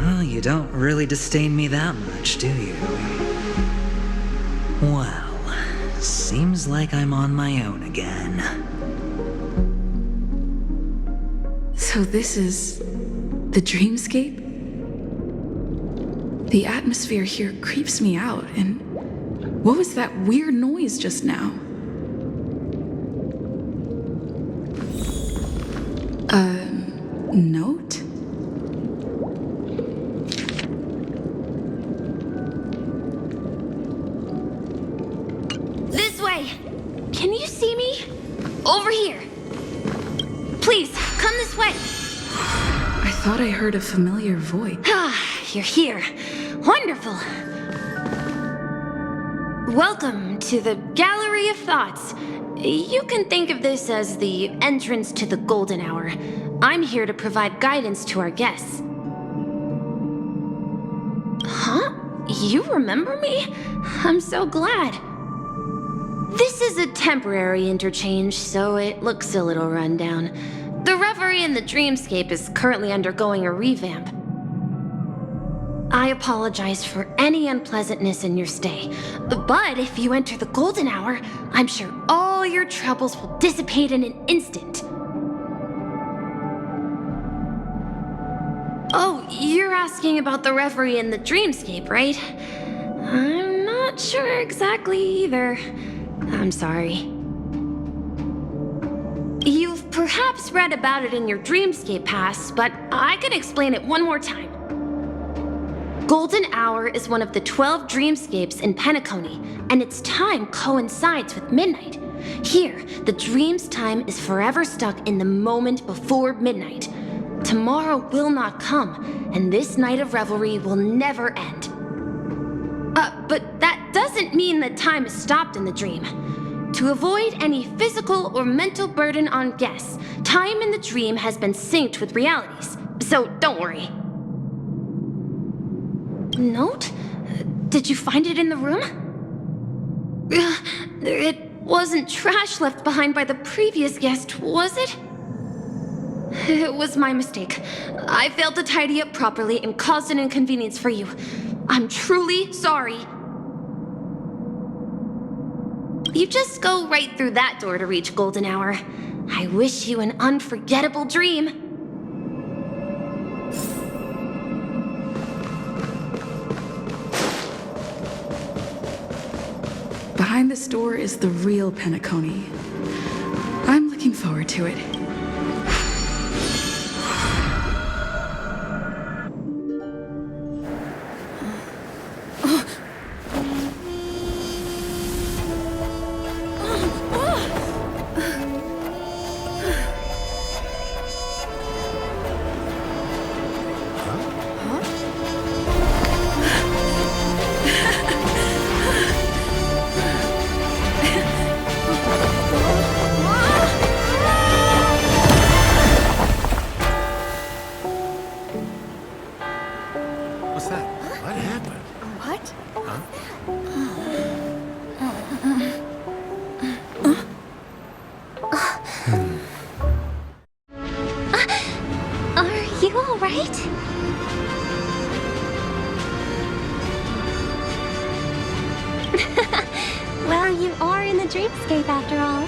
Oh, you don't really disdain me that much, do you? Well, seems like I'm on my own again. So this is the dreamscape? The atmosphere here creeps me out, and what was that weird noise just now? A note? over here. Please, come this way. I thought I heard a familiar voice. Ah, you're here. Wonderful. Welcome to the Gallery of Thoughts. You can think of this as the entrance to the Golden Hour. I'm here to provide guidance to our guests. Huh? You remember me? I'm so glad. This is a temporary interchange, so it looks a little rundown. The Reverie in the Dreamscape is currently undergoing a revamp. I apologize for any unpleasantness in your stay, but if you enter the Golden Hour, I'm sure all your troubles will dissipate in an instant. Oh, you're asking about the Reverie in the Dreamscape, right? I'm not sure exactly either. I'm sorry. You've perhaps read about it in your Dreamscape Pass, but I could explain it one more time. Golden Hour is one of the 12 dreamscapes in Penacony, and its time coincides with midnight. Here, the dream's time is forever stuck in the moment before midnight. Tomorrow will not come, and this night of revelry will never end. But that doesn't mean that time is stopped in the dream. To avoid any physical or mental burden on guests, time in the dream has been synced with realities, so don't worry. Note? Did you find it in the room? It wasn't trash left behind by the previous guest, was it? It was my mistake. I failed to tidy up properly and caused an inconvenience for you. I'm truly sorry. You just go right through that door to reach Golden Hour. I wish you an unforgettable dream. Behind this door is the real Penacony. I'm looking forward to it. Well, you are in the dreamscape after all.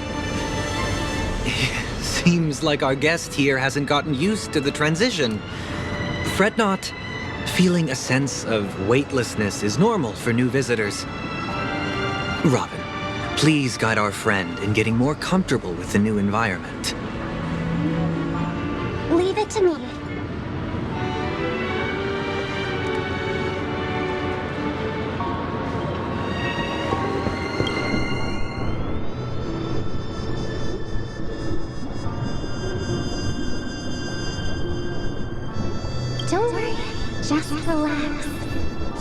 Seems like our guest here hasn't gotten used to the transition. Fret not. Feeling a sense of weightlessness is normal for new visitors. Robin, please guide our friend in getting more comfortable with the new environment. Leave it to me. Don't worry, just relax.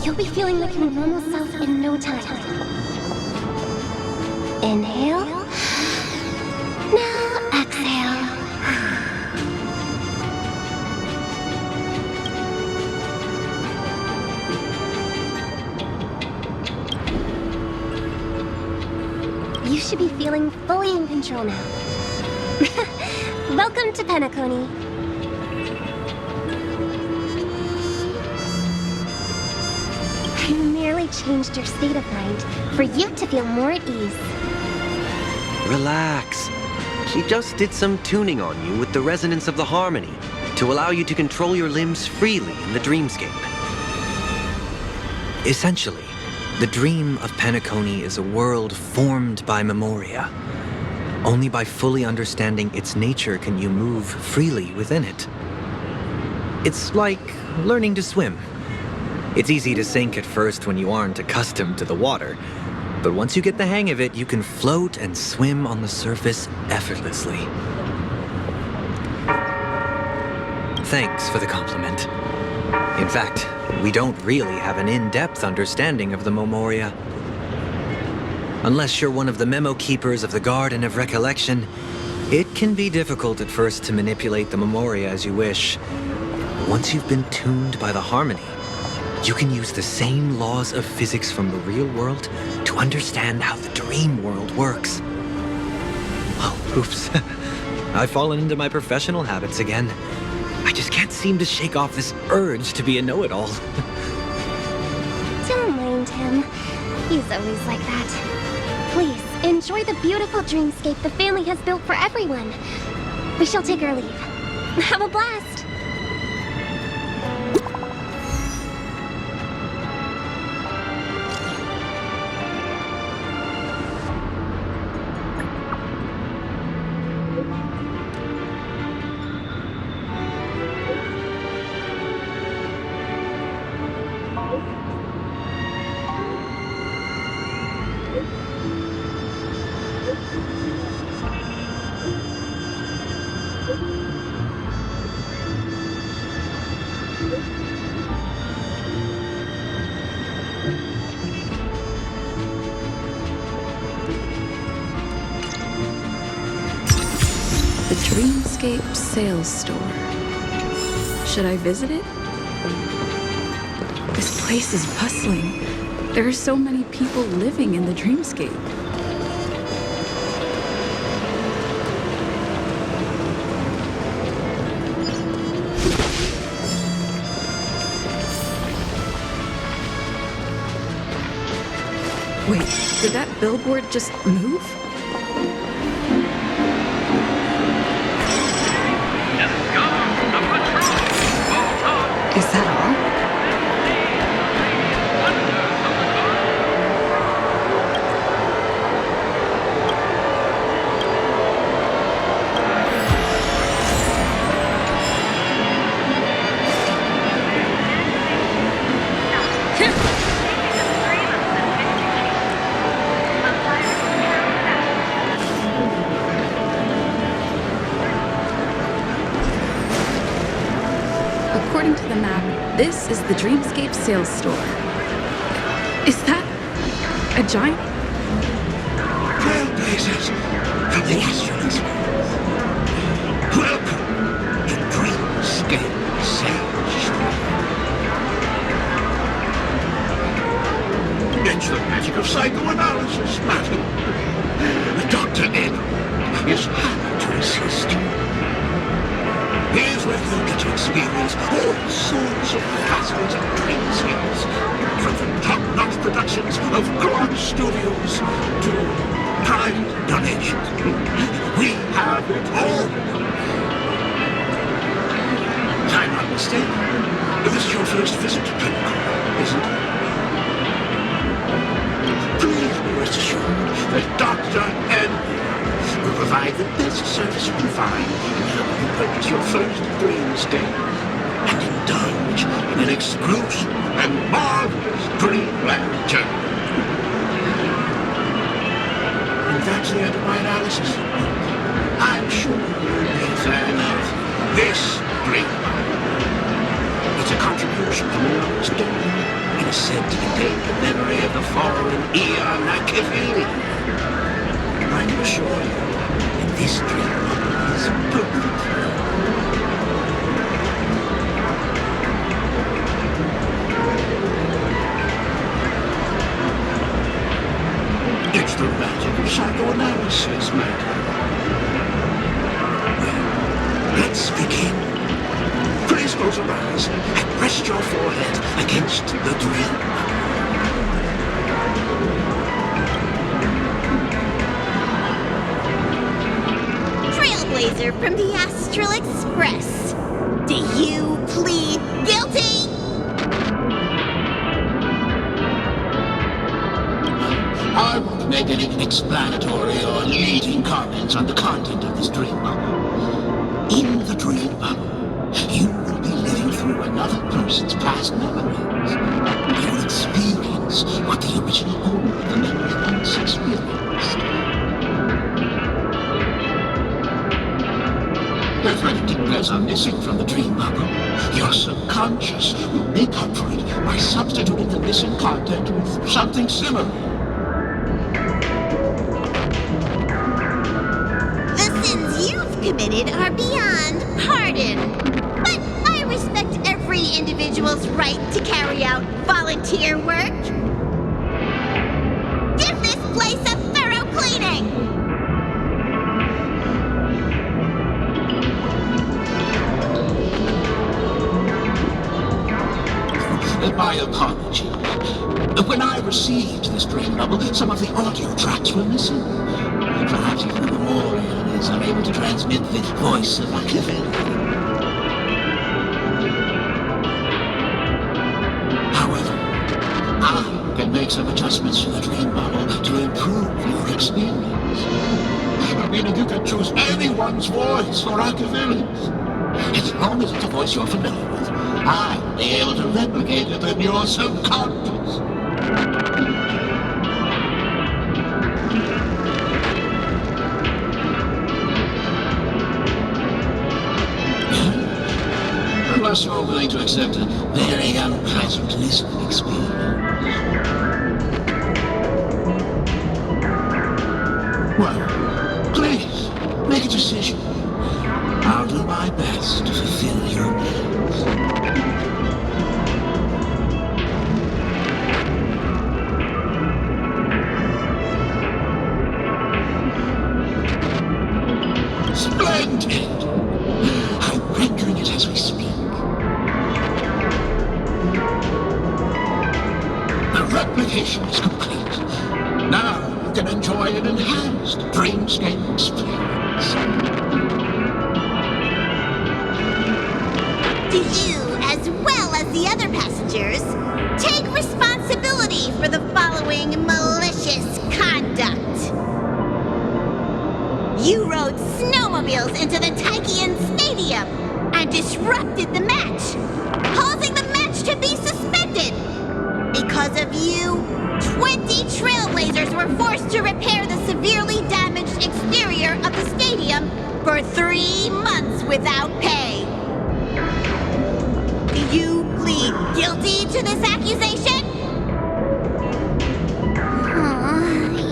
You'll be feeling like your normal self in no time. Inhale. Now exhale. You should be feeling fully in control now. Welcome to Penacony. I merely changed your state of mind for you to feel more at ease. Relax. She just did some tuning on you with the resonance of the harmony to allow you to control your limbs freely in the dreamscape. Essentially, the dream of Penacony is a world formed by memoria. Only by fully understanding its nature can you move freely within it. It's like learning to swim. It's easy to sink at first when you aren't accustomed to the water, But once you get the hang of it, you can float and swim on the surface effortlessly. Thanks for the compliment. In fact, we don't really have an in-depth understanding of the Memoria. Unless you're one of the memo keepers of the Garden of Recollection, it can be difficult at first to manipulate the Memoria as you wish. But once you've been tuned by the harmony, you can use the same laws of physics from the real world to understand how the dream world works. Oh, oops. I've fallen into my professional habits again. I just can't seem to shake off this urge to be a know-it-all. Don't mind him. He's always like that. Please, enjoy the beautiful dreamscape the family has built for everyone. We shall take our leave. Have a blast! The Dreamscape Sales Store. Should I visit it? This place is bustling. There are so many people living in the Dreamscape. Wait, did that billboard just move? Is that all? According to the map, this is the Dreamscape Sales Store. Is that a giant? Trailblazers from the Astral Express. Welcome to Dreamscape Sales Store. It's the magic of psychoanalysis, madam. Dr. Ed is happy to assist you. Here's where you get to experience all sorts of facets of dreamscapes, from the top-notch productions of Grand Studios to private donations. We have it all. If I'm not mistaken, this is your first visit to Pinnacle, isn't it? Please be rest assured that Dr. Ed will provide the best service you can find and help you purchase your first dreamscape and indulge in an exclusive and marvelous dreamland journey. And that's the end of my analysis. I'm sure you'll be a fan of this dream. It's a contribution from another story and is said to contain the memory of the fallen Eon Akivili. I can assure you that this dream is perfect. It's the magic of psychoanalysis, madam. Well, let's begin. Please close your eyes and rest your forehead against the dream. Trailblazer from the Astral Express. Do you plead guilty? I won't make any explanatory or leading comments on the content of this dream bubble. In the dream bubble, you will be living through another person's past memories. You will experience experience what the original owner of the memory once experienced. If anything goes on missing from the dream bubble, your subconscious will make up for it by substituting the missing content with something similar. The sins you've committed are beyond pardon. But I respect every individual's right to carry out volunteer work. Give this place a thorough cleaning! My apologies. When I received this dream bubble, some of the audio tracks were missing. Perhaps even the memorial is unable to transmit the voice of Machiavelli. However, I can make some adjustments to the dream bubble to improve your experience. I mean, if you can choose anyone's voice for Machiavelli's, as long as it's a voice you're familiar with, I'll be able to replicate it in your subconscious. Unless you're willing to accept a very unpleasant listening experience. Well, please, make a decision. I'll do my best to fulfill your needs. Splendid! I'm rendering it as we speak. The replication is complete. Now you can enjoy an enhanced dreamscape experience. Do you, as well as the other passengers, take responsibility for the following malicious conduct? You rode snowmobiles into the Taikian Stadium and disrupted the match, causing the match to be suspended. Because of you, 20 trailblazers were forced to repair the severely damaged exterior of the stadium for 3 months without pay. Do you plead guilty to this accusation?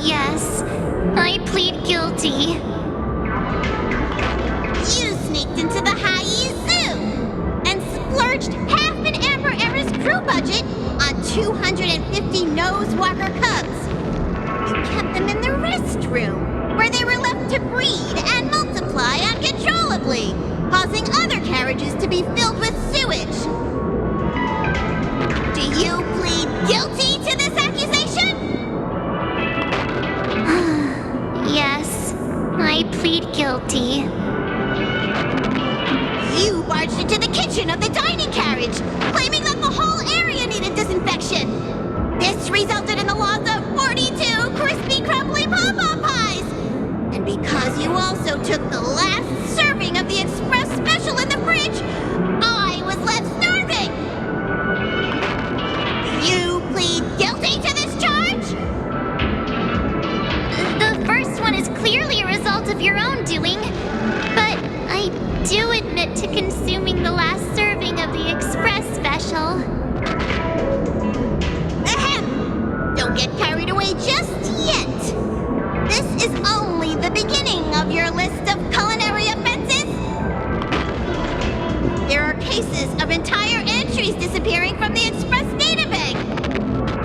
Yes, I plead guilty. You sneaked into the Haie Zoo and splurged half an Amber Era's crew budget on 250 Nosewalker cubs. You kept them in the restroom, where they were left to breed and multiply uncontrollably, causing other carriages to be filled with sewage. Do you plead guilty to this accusation? Yes, I plead guilty. You barged into the kitchen of the dining carriage, claiming that the whole area needed disinfection. This resulted in the loss of 42 crispy, crumbly pom-pom pies. And because you also took the last serving of the express special in the fridge, I was left starving. You plead guilty to this charge? The first one is clearly a result of your own doing, but I do admit to consuming the last serving of the express special. Ahem! Don't get carried away just yet. This is only the beginning of your list of culinary offenses. There are cases of entire entries disappearing from the express databank.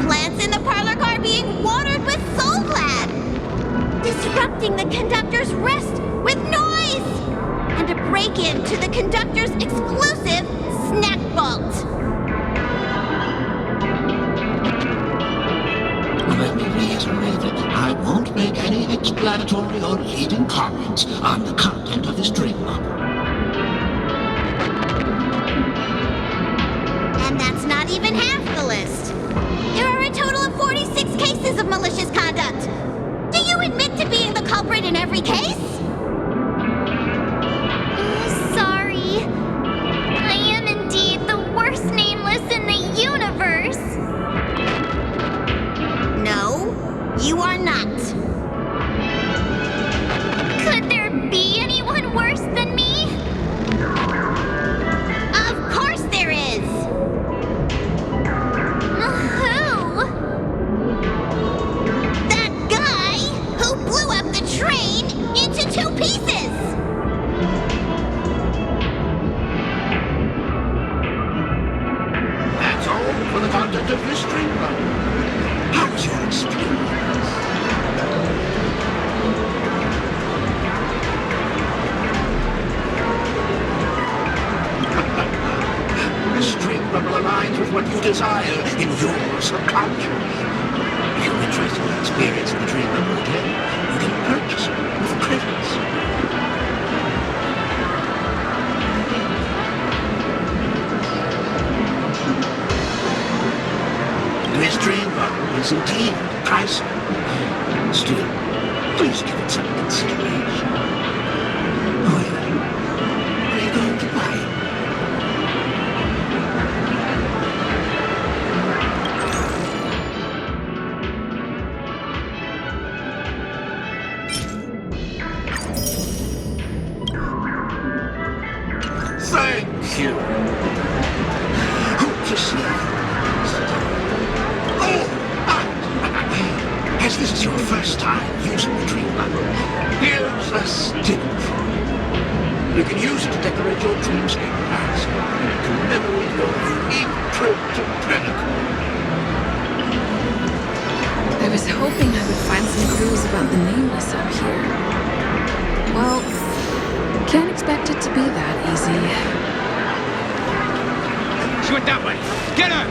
Plants in the parlor car being watered with Soul Glad. Disrupting the conductor's rest with noise. And a break-in to the conductor's exclusive snack vault. Let me reiterate that I won't make any explanatory or leading comments on the content of this dream bubble. And that's not even half the list. There are a total of 46 cases of malicious conduct. Do you admit to being the culprit in every case? Sorry. I am indeed the worst nameless in the universe. pieces! That's all for the content of this dream run. How was your experience? This dream bubble aligns with what you desire in your subconscious. If you're interested in experiencing the dream bubble again, you can purchase it with credits. This dream bubble is indeed pricey. Still, please give it some consideration. Are you going to buy it? Thank you. Hope to see you. As this is your first time using the dream bubble, here's a sticker for you. You can use it to decorate your dreamscape past and commemorate your unique trip to Pinnacle. I was hoping I would find some clues about the nameless up here. Well, can't expect it to be that easy. She went that way. Get her!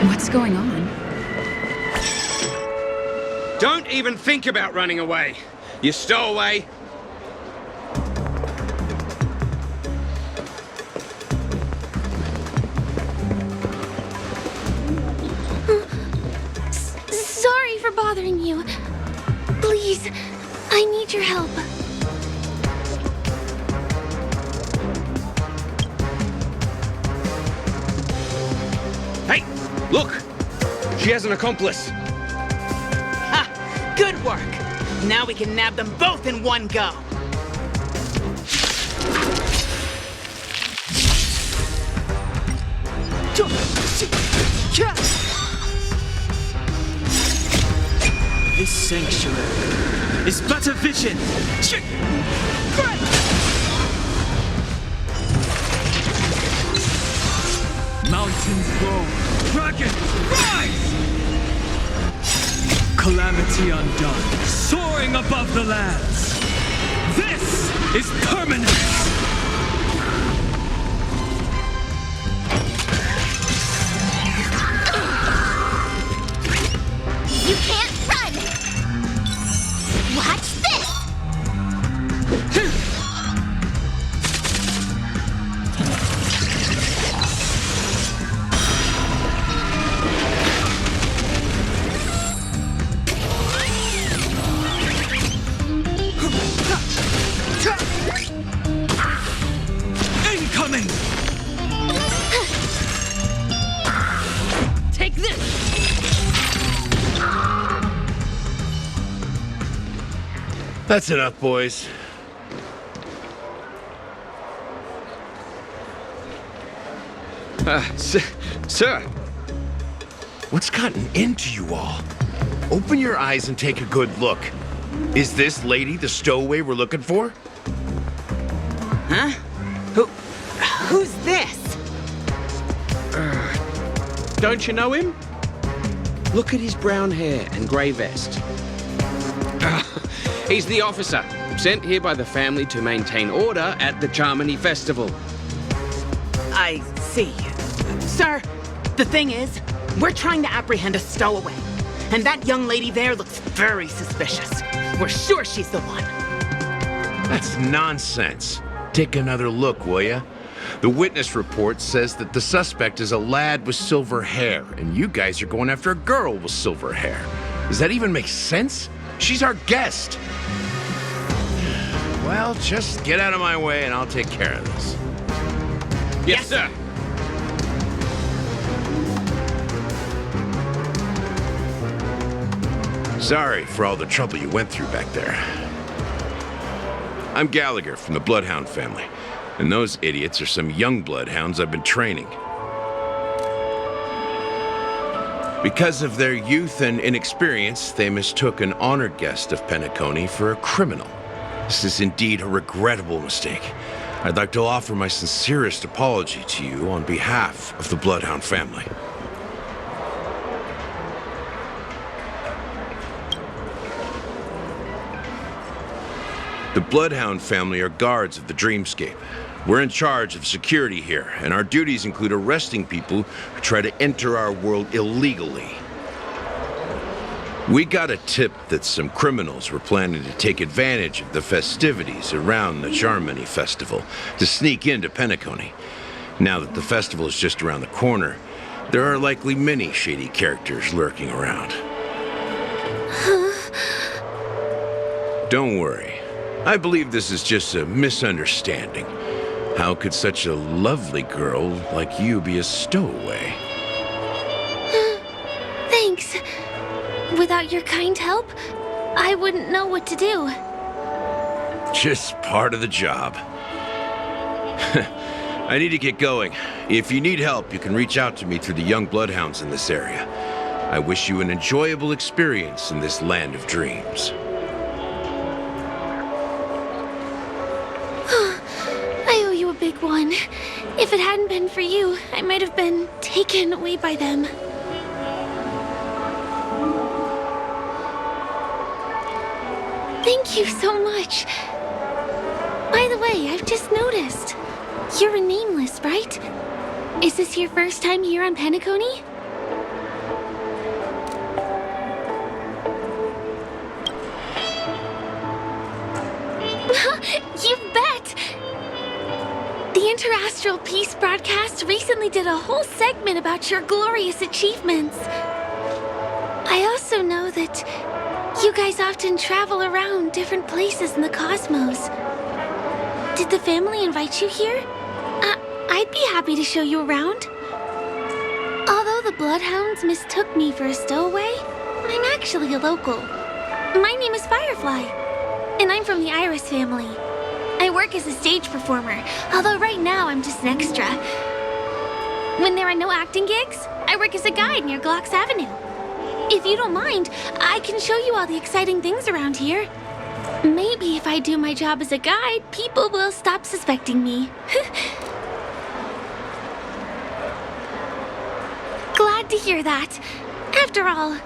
What's going on? Don't even think about running away. You stowaway. Sorry for bothering you. Please, I need your help. Hey, look! She has an accomplice. Good work! Now we can nab them both in one go! This sanctuary is but a vision! Mountains roll, dragons rise! Calamity undone, soaring above the lands. This is permanence! You can't run! Watch this! Incoming! Take this! That's enough, boys. Sir. What's gotten into you all? Open your eyes and take a good look. Is this lady the stowaway we're looking for? Huh? Who's this? Don't you know him? Look at his brown hair and grey vest. He's the officer, sent here by the family to maintain order at the Charmony Festival. I see. Sir, the thing is, we're trying to apprehend a stowaway. And that young lady there looks very suspicious. We're sure she's the one. That's nonsense. Take another look, will ya? The witness report says that the suspect is a lad with silver hair, and you guys are going after a girl with silver hair. Does that even make sense? She's our guest. Well, just get out of my way and I'll take care of this. Yes, sir. Sorry for all the trouble you went through back there. I'm Gallagher from the Bloodhound family, and those idiots are some young bloodhounds I've been training. Because of their youth and inexperience, they mistook an honored guest of Penacony for a criminal. This is indeed a regrettable mistake. I'd like to offer my sincerest apology to you on behalf of the Bloodhound family. The Bloodhound family are guards of the Dreamscape. We're in charge of security here, and our duties include arresting people who try to enter our world illegally. We got a tip that some criminals were planning to take advantage of the festivities around the Charmony Festival to sneak into Penacony. Now that the festival is just around the corner, there are likely many shady characters lurking around. Don't worry. I believe this is just a misunderstanding. How could such a lovely girl like you be a stowaway? Thanks. Without your kind help, I wouldn't know what to do. Just part of the job. I need to get going. If you need help, you can reach out to me through the young bloodhounds in this area. I wish you an enjoyable experience in this land of dreams. I owe you a big one. If it hadn't been for you, I might have been taken away by them. Thank you so much. By the way, I've just noticed. You're a nameless, right? Is this your first time here on Penacony? You bet! The Interastral Peace broadcast recently did a whole segment about your glorious achievements. I also know that you guys often travel around different places in the cosmos. Did the family invite you here? I'd be happy to show you around. Although the Bloodhounds mistook me for a stowaway, I'm actually a local. My name is Firefly, and I'm from the Iris family. I work as a stage performer, although right now I'm just an extra. When there are no acting gigs, I work as a guide near Glocks Avenue. If you don't mind, I can show you all the exciting things around here. Maybe if I do my job as a guide, people will stop suspecting me. Glad to hear that. After all,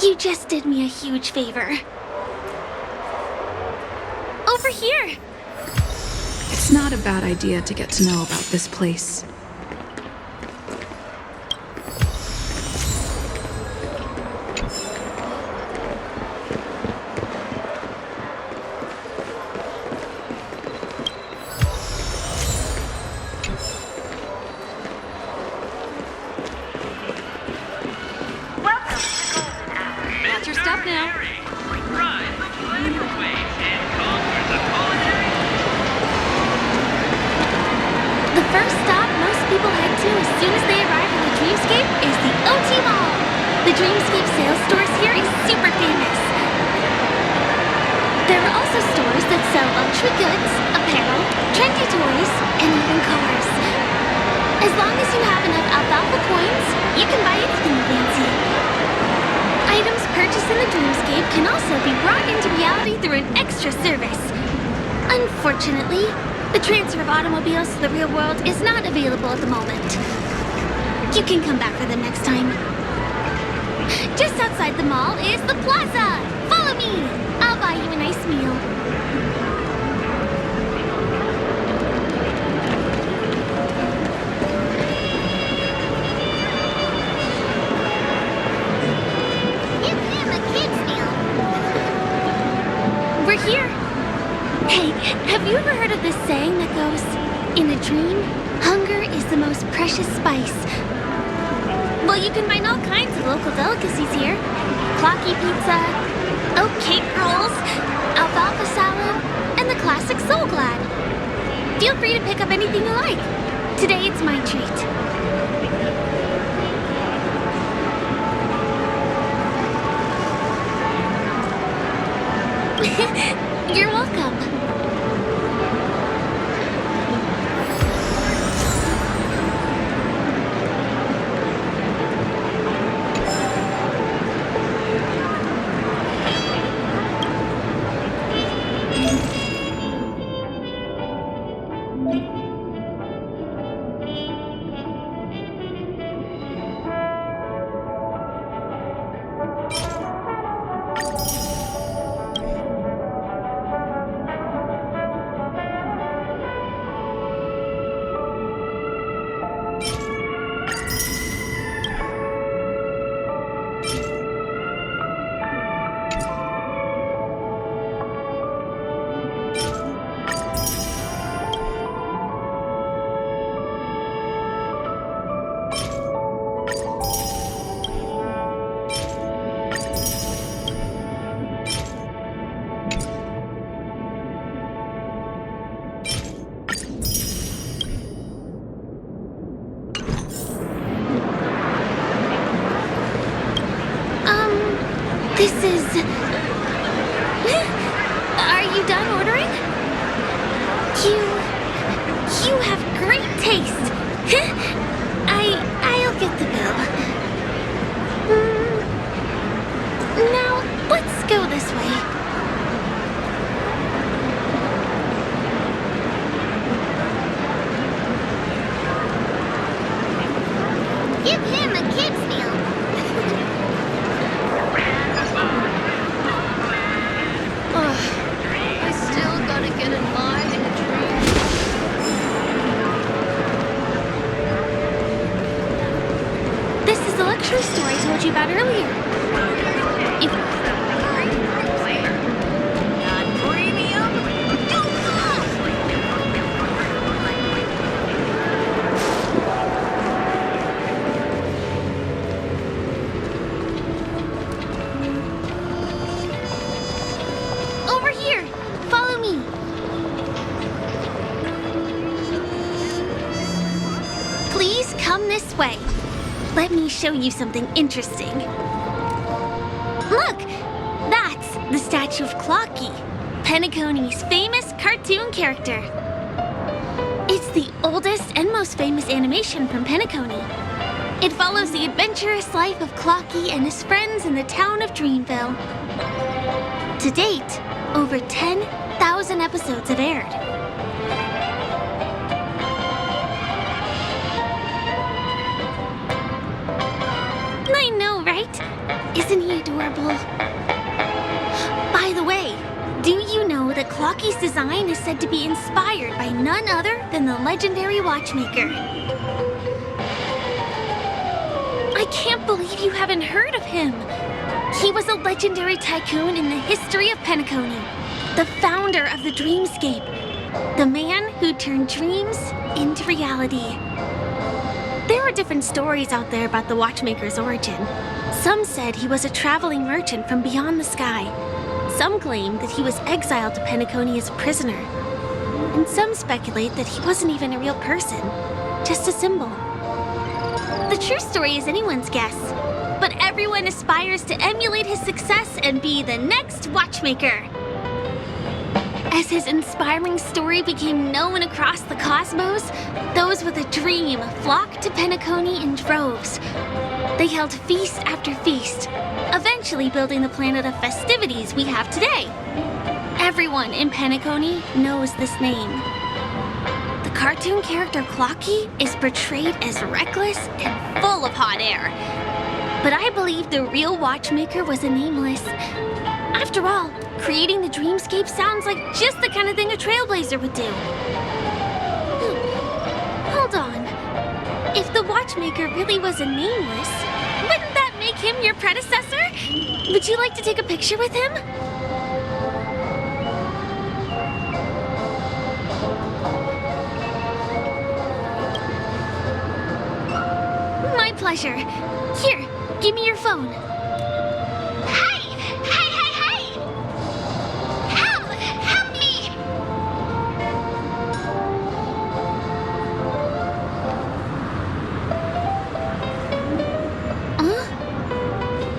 you just did me a huge favor. Over here! It's not a bad idea to get to know about this place. Got your stuff now. The first stop most people head to as soon as they arrive in the Dreamscape is the OT Mall. The Dreamscape sales stores here is super famous. There are also stores that sell luxury goods, apparel, trendy toys, and even cars. As long as you have enough alfalfa coins, you can buy anything you fancy. Items purchased in the Dreamscape can also be brought into reality through an extra service. Unfortunately, the transfer of automobiles to the real world is not available at the moment. You can come back for them next time. Just outside the mall is the plaza! Follow me! I'll buy you a nice meal. Give him a kid's meal. We're here. Hey, have you ever heard of this saying that goes, in a dream, hunger is the most precious spice? Well, you can find all kinds of local delicacies here. Clocky pizza, oat cake rolls, alfalfa salad, and the classic Soul Glad. Feel free to pick up anything you like. Today it's my treat. You're welcome. This is... Are you done ordering? You have great taste. I'll get the bill. Now, let's go this way. Give him a kid's meal. I still gotta get in line in a dream. This is the luxury store I told you about earlier. If over here, follow me. Please come this way. Let me show you something interesting. Look! That's the statue of Clocky, Penacony's famous cartoon character. It's the oldest and most famous animation from Penacony. It follows the adventurous life of Clocky and his friends in the town of Dreamville. To date, over 10,000 episodes have aired. I know, right? Isn't he adorable? By the way, do you know that Clocky's design is said to be inspired by none other than the legendary watchmaker? I can't believe you haven't heard of him. He was a legendary tycoon in the history of Penacony, the founder of the Dreamscape, the man who turned dreams into reality. There are different stories out there about the watchmaker's origin. Some said he was a traveling merchant from beyond the sky. Some claim that he was exiled to Penacony as a prisoner. And some speculate that he wasn't even a real person, just a symbol. The true story is anyone's guess, but everyone aspires to emulate his success and be the next watchmaker. As his inspiring story became known across the cosmos, those with a dream flocked to Penacony in droves. They held feast after feast, eventually building the planet of festivities we have today. Everyone in Penacony knows this name. The cartoon character Clocky is portrayed as reckless and full of hot air. But I believe the real watchmaker was a nameless. After all, creating the Dreamscape sounds like just the kind of thing a trailblazer would do. Hold on. If the watchmaker really was a nameless, wouldn't that make him your predecessor? Would you like to take a picture with him? My pleasure. Here, give me your phone.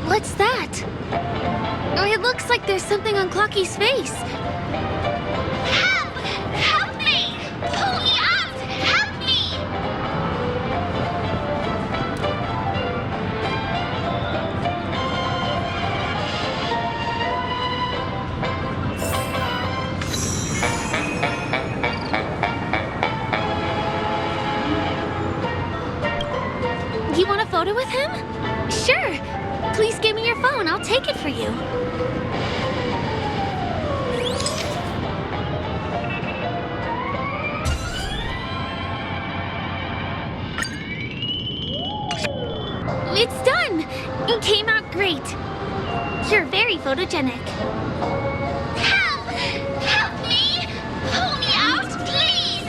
What's that? Oh, it looks like there's something on Clocky's face. Help! Help me! Pull me out! Help me! You want a photo with him? Sure. Please give me your phone. I'll take it for you. It's done! It came out great. You're very photogenic. Help! Help me! Pull me out, please!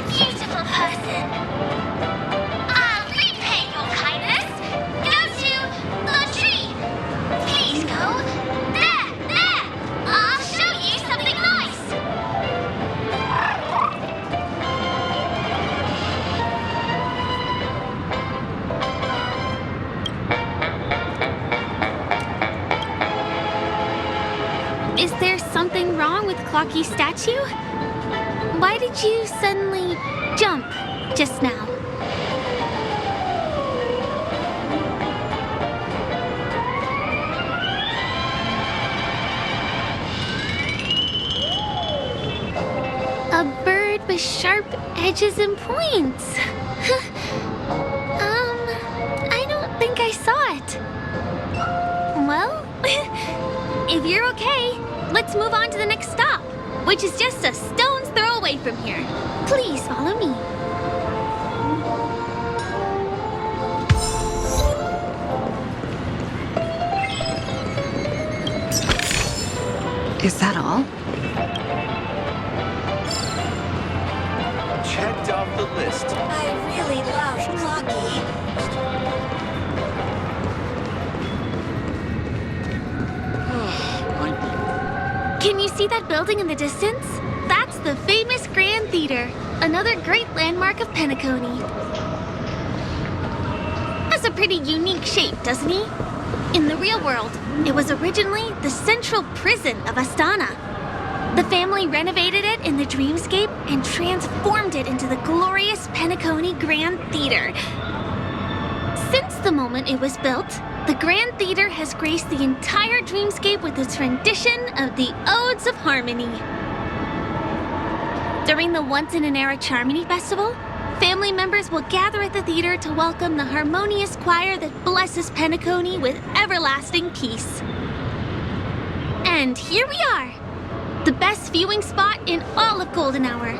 Beautiful person. I'll repay your kindness. Go to Is there something wrong with Clocky's statue? Why did you suddenly jump just now? A bird with sharp edges and points. I don't think I saw it. Well, if you're okay, let's move on to the next stop, which is just a stone's throw away from here. Please follow me. Is that all? Checked off the list. I really love Clocky. Can you see that building in the distance? That's the famous Grand Theater, another great landmark of Penacony. Has a pretty unique shape, doesn't he? In the real world, it was originally the central prison of Astana. The family renovated it in the dreamscape and transformed it into the glorious Penacony Grand Theater. Since the moment it was built, the Grand Theater has graced the entire dreamscape with its rendition of the Odes of Harmony. During the Once-in-an-Era Charmony Festival, family members will gather at the theater to welcome the harmonious choir that blesses Penacony with everlasting peace. And here we are, the best viewing spot in all of Golden Hour.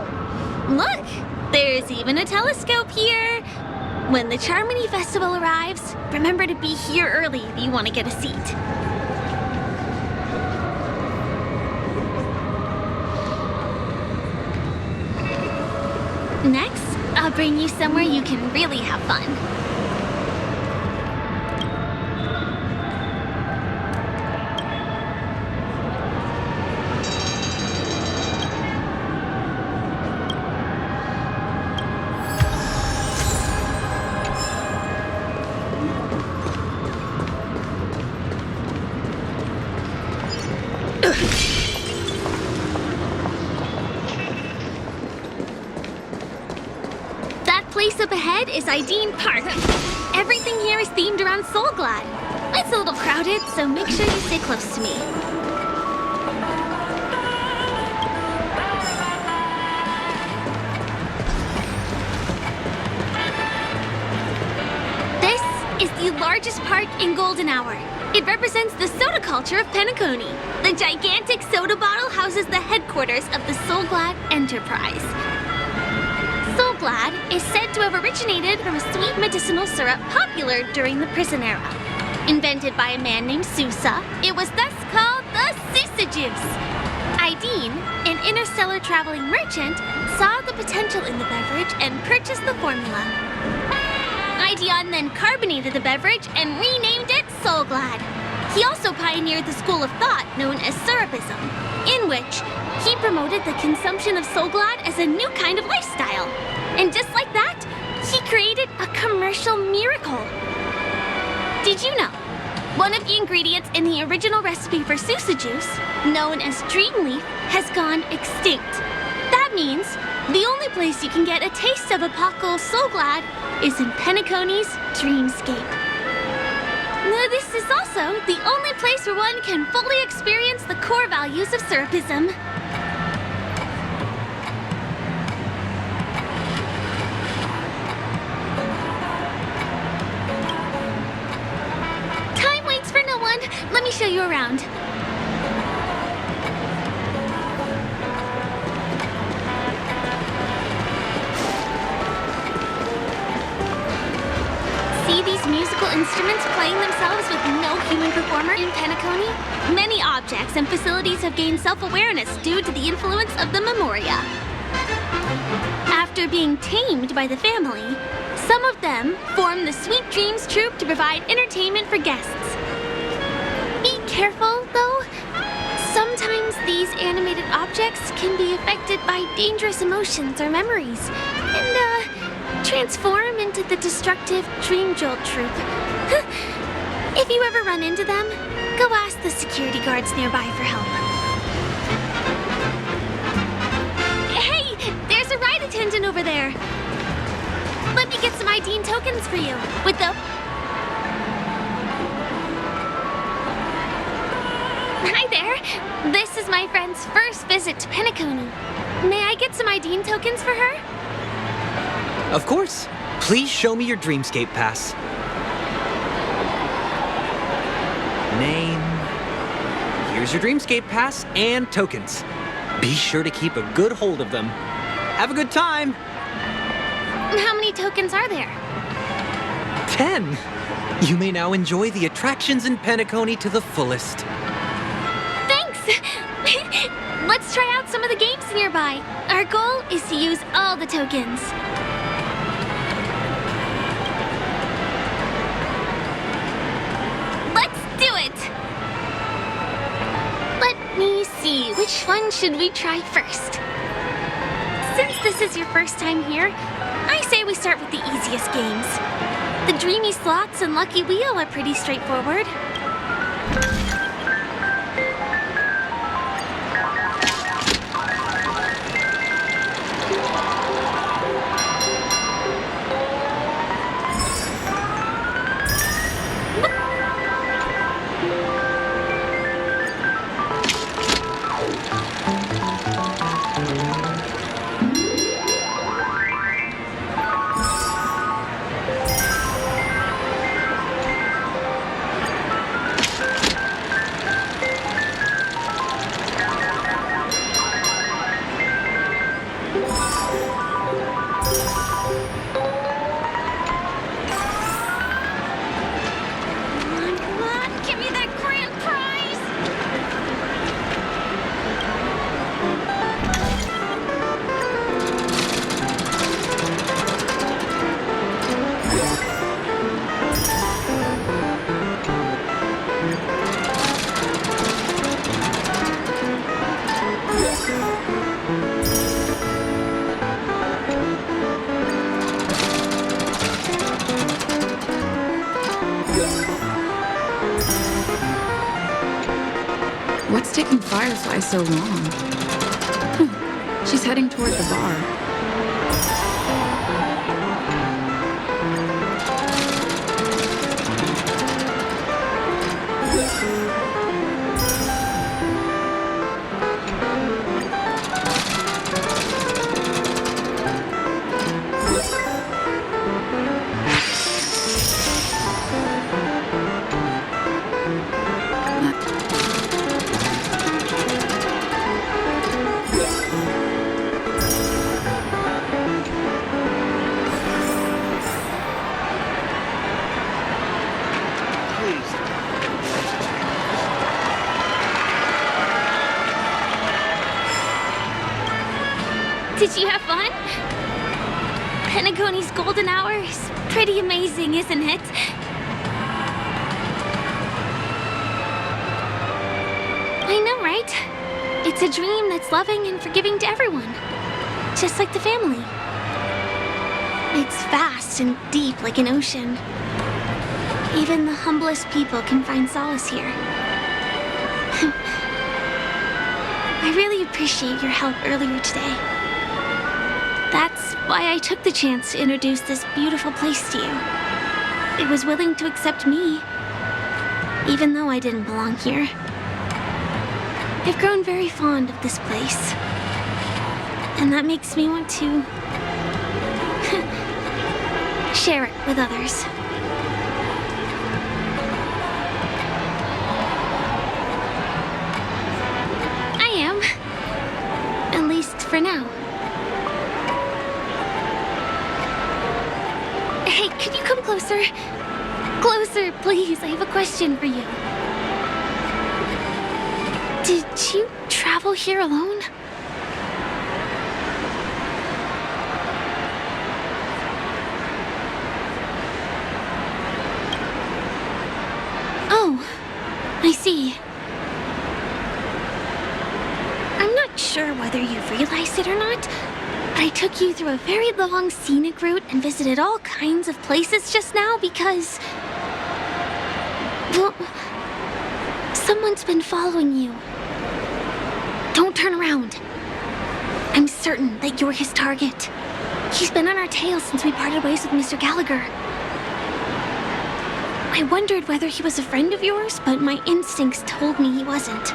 Look, there's even a telescope here. When the Charmony Festival arrives, remember to be here early if you want to get a seat. Next, I'll bring you somewhere you can really have fun. That place up ahead is Ideen Park. Everything here is themed around Soulglad. It's a little crowded, so make sure you stay close to me. This is the largest park in Golden Hour. It represents the soda culture of Penacony. The gigantic soda bottle houses the headquarters of the Soulglad Enterprise. Soulglad is said to have originated from a sweet medicinal syrup popular during the prison era. Invented by a man named Sousa, it was thus called the Sousa Juice. Ideen, an interstellar traveling merchant, saw the potential in the beverage and purchased the formula. Ideon then carbonated the beverage and renamed it Soulglad. He also pioneered the school of thought known as Syrupism, in which he promoted the consumption of Soulglad as a new kind of lifestyle. And just like that, he created a commercial miracle. Did you know? One of the ingredients in the original recipe for Sousa Juice, known as Dreamleaf, has gone extinct. That means the only place you can get a taste of Apocal Soulglad is in Penacony's Dreamscape. This is also the only place where one can fully experience the core values of Syrupism. Time waits for no one. Let me show you around. See these musical instruments playing themselves with no human performer in Penacony? Many objects and facilities have gained self-awareness due to the influence of the Memoria. After being tamed by the family, some of them form the Sweet Dreams Troupe to provide entertainment for guests. Be careful, though. Sometimes these animated objects can be affected by dangerous emotions or memories, and, transform into the destructive Dream Jolt Troupe. If you ever run into them, go ask the security guards nearby for help. Let me get some ID and tokens for you. With the... Hi there. This is my friend's first visit to Penacony. May I get some ID and tokens for her? Of course. Please show me your Dreamscape pass. Name. Here's your Dreamscape pass and tokens. Be sure to keep a good hold of them. Have a good time. How many tokens are there? 10. You may now enjoy the attractions in Penacony to the fullest. Thanks! Let's try out some of the games nearby. Our goal is to use all the tokens. Let's do it! Let me see, which one should we try first? Since this is your first time here, I say we start with the easiest games. The Dreamy Slots and Lucky Wheel are pretty straightforward. What's taking Firefly so long? She's heading toward the bar. Did you have fun? Penacony's golden hour is pretty amazing, isn't it? I know, right? It's a dream that's loving and forgiving to everyone. Just like the family. It's vast and deep like an ocean. Even the humblest people can find solace here. I really appreciate your help earlier today. That's why I took the chance to introduce this beautiful place to you. It was willing to accept me, even though I didn't belong here. I've grown very fond of this place, and that makes me want to share it with others. I am, at least for now. Hey, can you come closer? Closer, please. I have a question for you. Did you travel here alone? Oh, I see. I'm not sure whether you've realized it or not, but I took you through a very long scenic route and visited all kinds of places just now because... well, someone's been following you. Don't turn around. I'm certain that you're his target. He's been on our tail since we parted ways with Mr. Gallagher. I wondered whether he was a friend of yours, but my instincts told me he wasn't.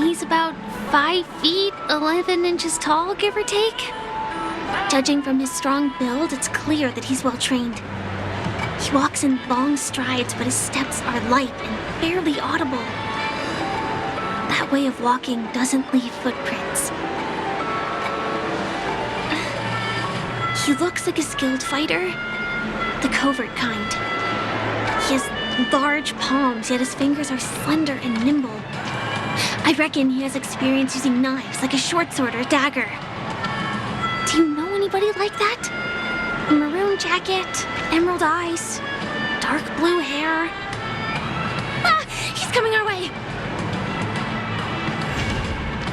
He's about 5 feet, 11 inches tall, give or take. Judging from his strong build, it's clear that he's well trained. He walks in long strides, but his steps are light and barely audible. That way of walking doesn't leave footprints. He looks like a skilled fighter, the covert kind. He has large palms, yet his fingers are slender and nimble. I reckon he has experience using knives, like a short sword or a dagger. Do you know anybody like that? A maroon jacket, emerald eyes, dark blue hair. Ah, he's coming our way.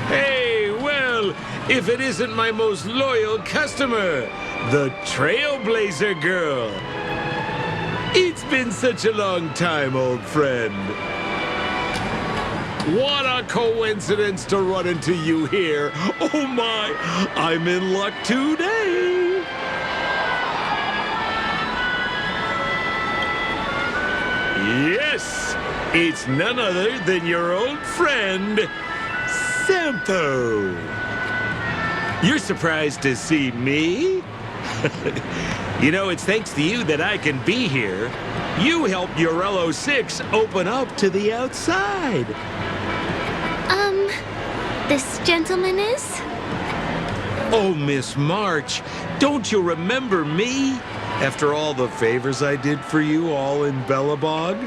Hey, well, if it isn't my most loyal customer, the Trailblazer Girl. It's been such a long time, old friend. What a coincidence to run into you here. Oh my, I'm in luck today. Yes, it's none other than your old friend, Sampo. You're surprised to see me? You know, it's thanks to you that I can be here. You helped Urello 6 open up to the outside. This gentleman is? Oh, Miss March, don't you remember me? After all the favors I did for you all in Bellabog?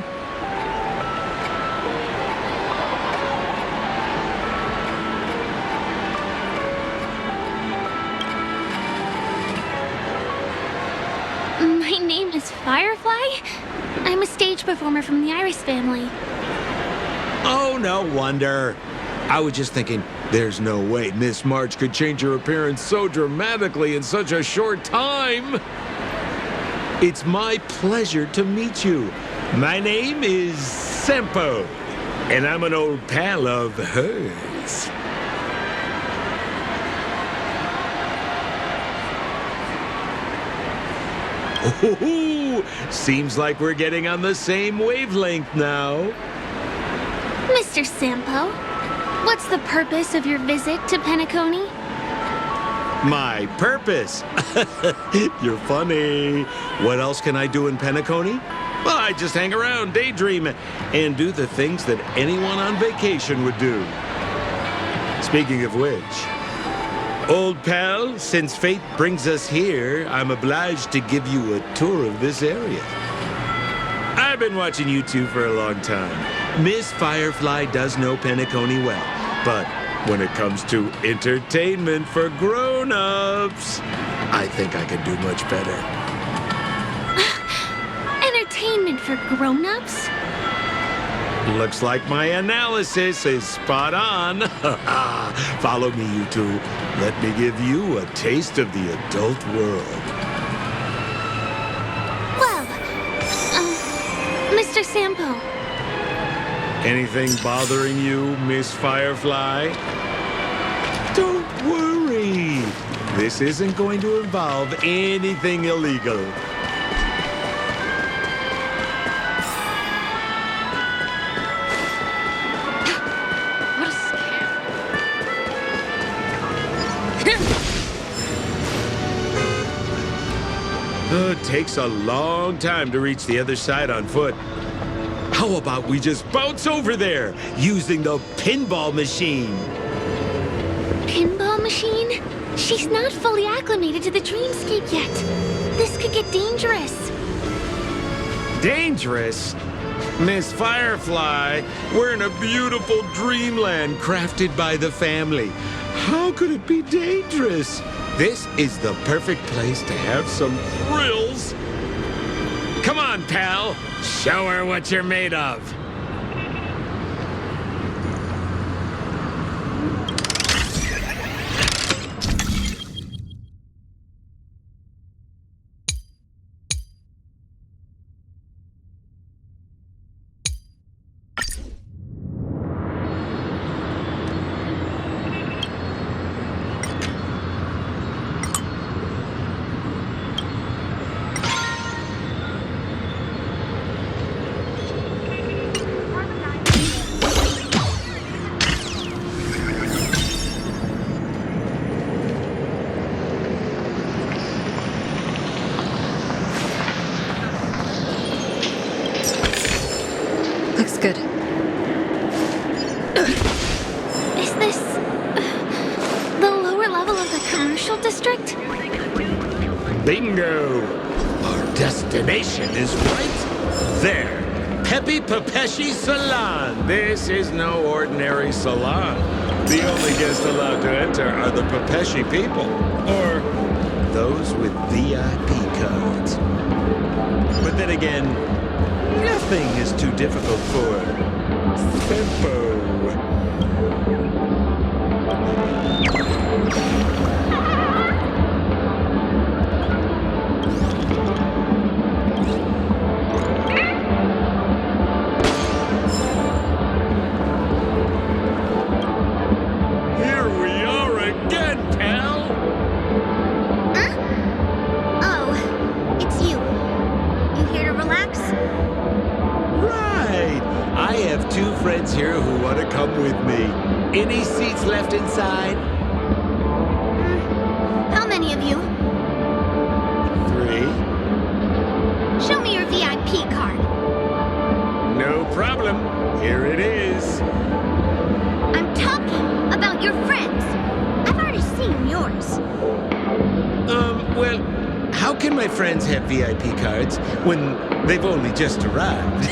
My name is Firefly. I'm a stage performer from the Iris family. Oh, no wonder. I was just thinking, there's no way Miss March could change her appearance so dramatically in such a short time. It's my pleasure to meet you. My name is Sampo, and I'm an old pal of hers. Oh, seems like we're getting on the same wavelength now. Mr. Sampo, what's the purpose of your visit to Penacony? My purpose? You're funny. What else can I do in Penacony? Well, I just hang around, daydream, and do the things that anyone on vacation would do. Speaking of which, old pal, since fate brings us here, I'm obliged to give you a tour of this area. I've been watching you two for a long time. Miss Firefly does know Penacony well, but when it comes to entertainment for grown-ups, I think I can do much better. Entertainment for grown-ups? Looks like my analysis is spot on. Follow me, you two. Let me give you a taste of the adult world. Well, Mr. Sampo. Anything bothering you, Miss Firefly? Don't worry. This isn't going to involve anything illegal. What a scam. It takes a long time to reach the other side on foot. How about we just bounce over there using the pinball machine? Pinball machine? She's not fully acclimated to the dreamscape yet. This could get dangerous. Dangerous? Miss Firefly, we're in a beautiful dreamland crafted by the family. How could it be dangerous? This is the perfect place to have some thrills. Come on, pal. Show her what you're made of. Bingo! Our destination is right there. Pepe Pepeshi Salon. This is no ordinary salon. The only guests allowed to enter are the Pepeshi people, or those with VIP cards. But then again, nothing is too difficult for Sempo. Here we are again, pal. Huh? Oh, it's you. You here to relax? Right. I have two friends here who want to come with me. Any seats left inside? How many of you? 3. Show me your VIP card. No problem. Here it is. I'm talking about your friends. I've already seen yours. Well, how can my friends have VIP cards when they've only just arrived?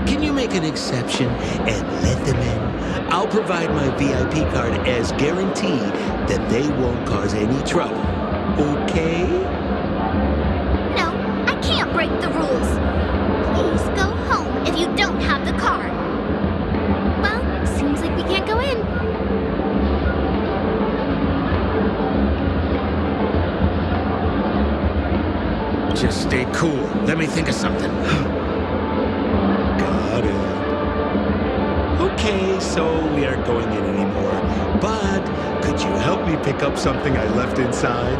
Can you make an exception and let them in? I'll provide my VIP card as guarantee that they won't cause any trouble. Okay? No, I can't break the rules. Please go home if you don't have the card. Well, seems like we can't go in. Just stay cool. Let me think of something. Got it. Okay, so we aren't going in anymore. But could you help me pick up something I left inside?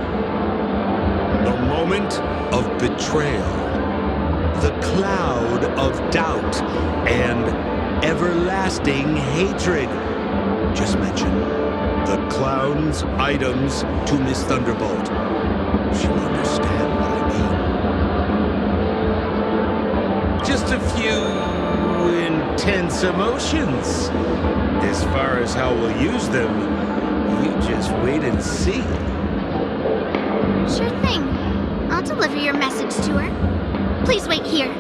The moment of betrayal. The cloud of doubt and everlasting hatred. Just mention the clown's items to Miss Thunderbolt. She'll understand what I mean. Just a few intense emotions. As far as how we'll use them, you just wait and see. Sure thing. I'll deliver your message to her. Please wait here.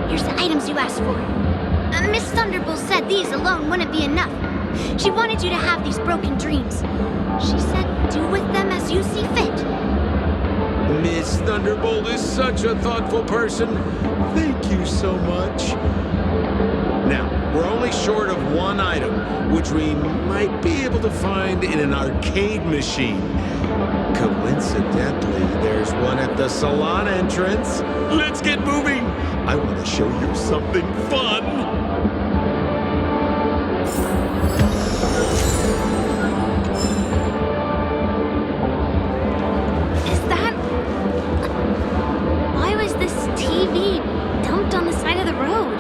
Here's the items you asked for. Miss Thunderbolt said these alone wouldn't be enough. She wanted you to have these broken dreams. She said do with them as you see fit. Miss Thunderbolt is such a thoughtful person. Thank you so much. Now, we're only short of one item, which we might be able to find in an arcade machine. Coincidentally, there's one at the salon entrance. Let's get moving. I want to show you something fun. Why was this TV dumped on the side of the road?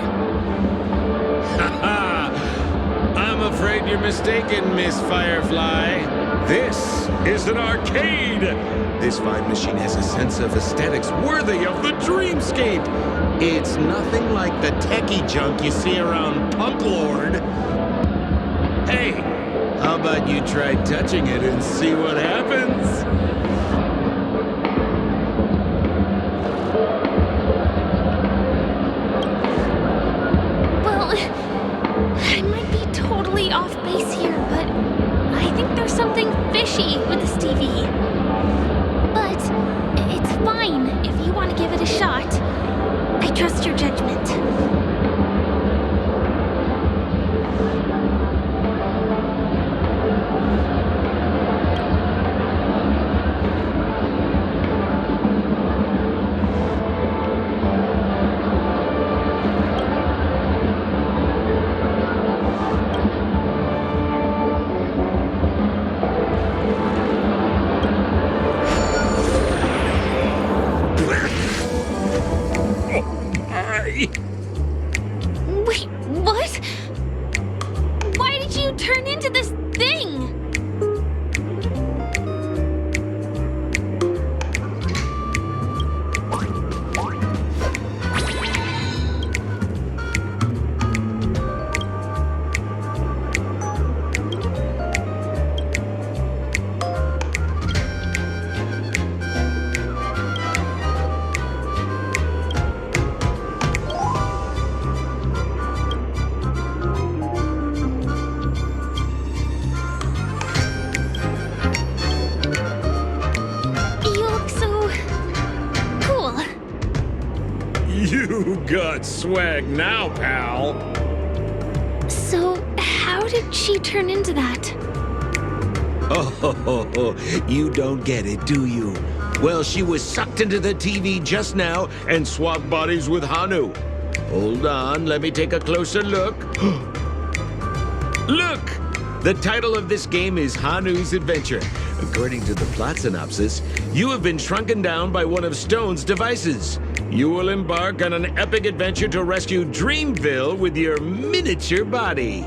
I'm afraid you're mistaken, Miss Firefly. This is an arcade. This fine machine has a sense of aesthetics worthy of the dreamscape. It's nothing like the techie junk you see around Pump Lord. Hey, how about you try touching it and see what happens? Well, I might be totally off base here, but I think there's something fishy with this TV. But it's fine if you want to give it a shot. I trust your judgment. Wait, what? Why did you turn into this thing? You got swag now, pal. So, how did she turn into that? Oh, you don't get it, do you? Well, she was sucked into the TV just now and swapped bodies with Hanu. Hold on, let me take a closer look. Look! The title of this game is Hanu's Adventure. According to the plot synopsis, you have been shrunken down by one of Stone's devices. You will embark on an epic adventure to rescue Dreamville with your miniature body.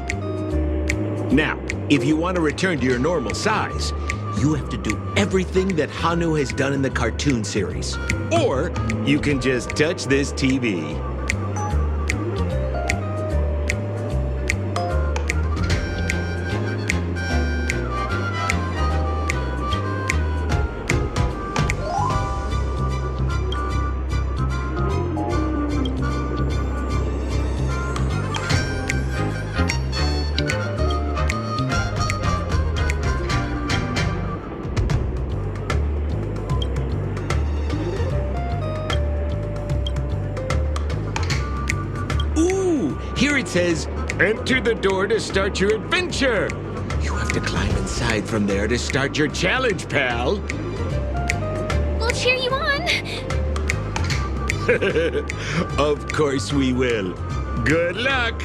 Now, if you want to return to your normal size, you have to do everything that Hanu has done in the cartoon series. Or you can just touch this TV. Here it says, enter the door to start your adventure. You have to climb inside from there to start your challenge, pal. We'll cheer you on. Of course we will. Good luck.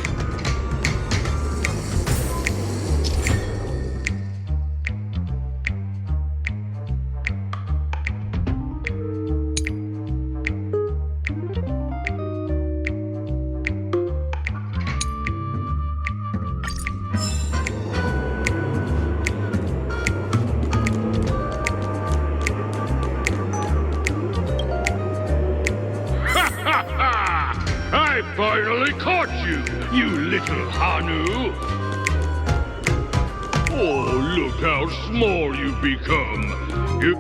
I finally caught you, you little Hanu! Oh, look how small you've become! You...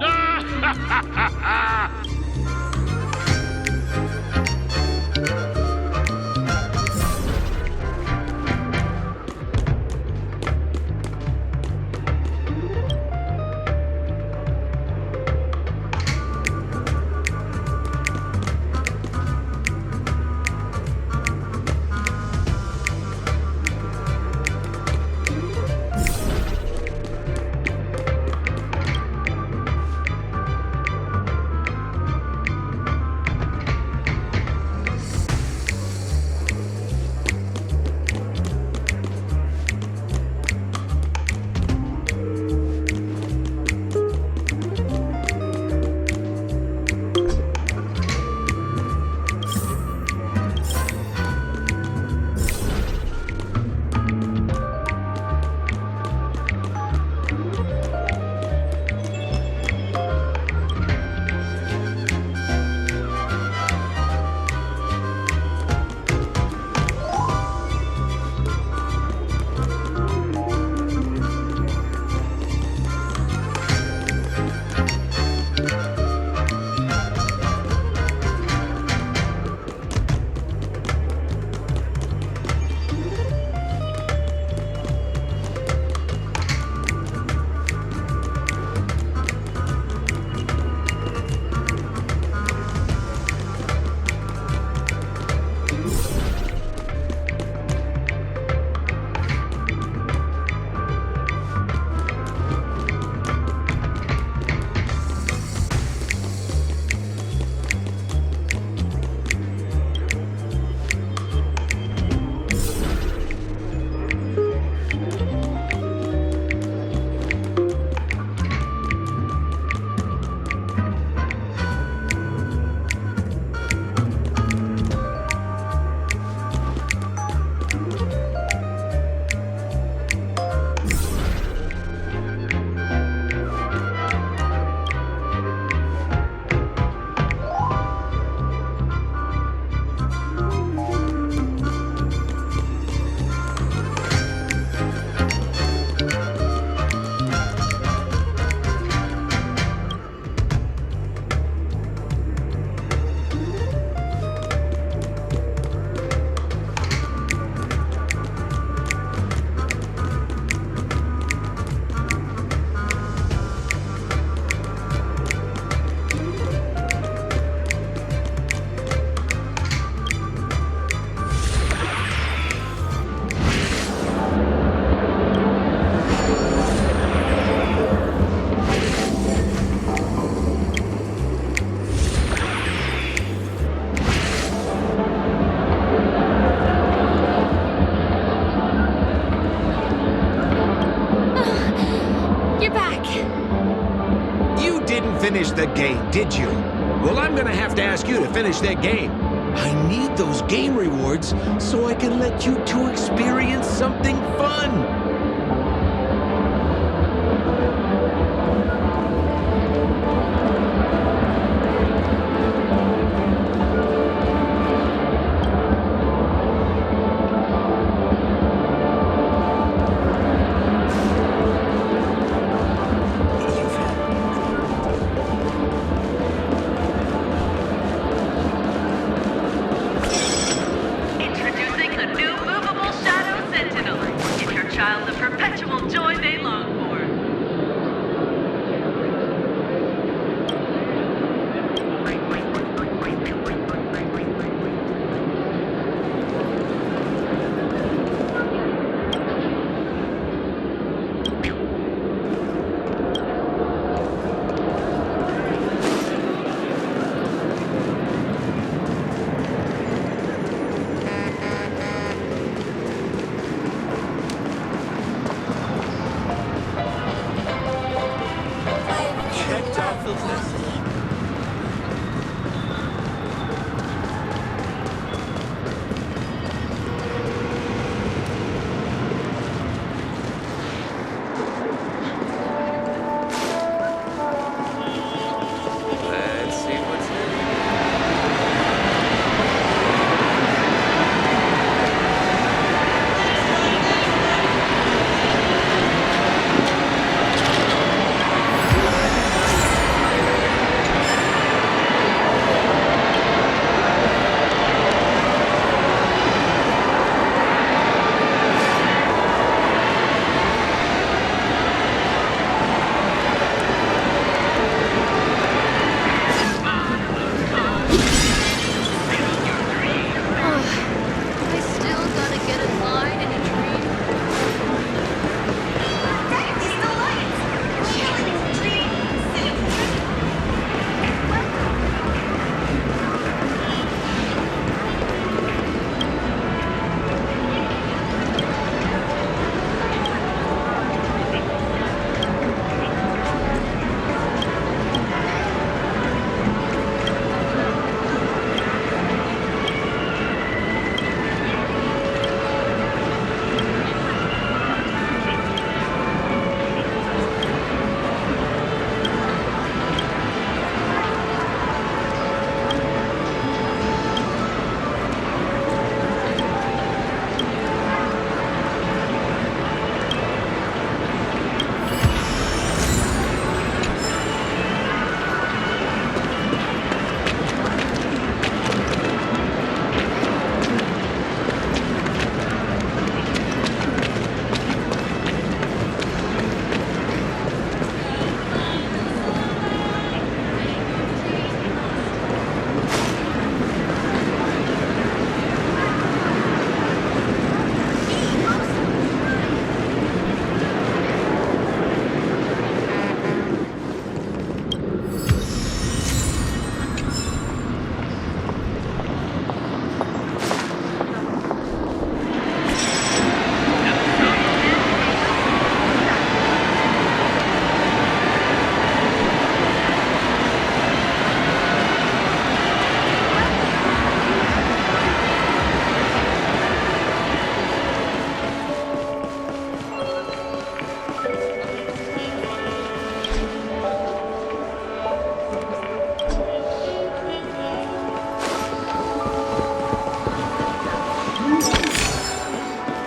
the game, did you? Well, I'm gonna have to ask you to finish that game. I need those game rewards so I can let you two experience something fun.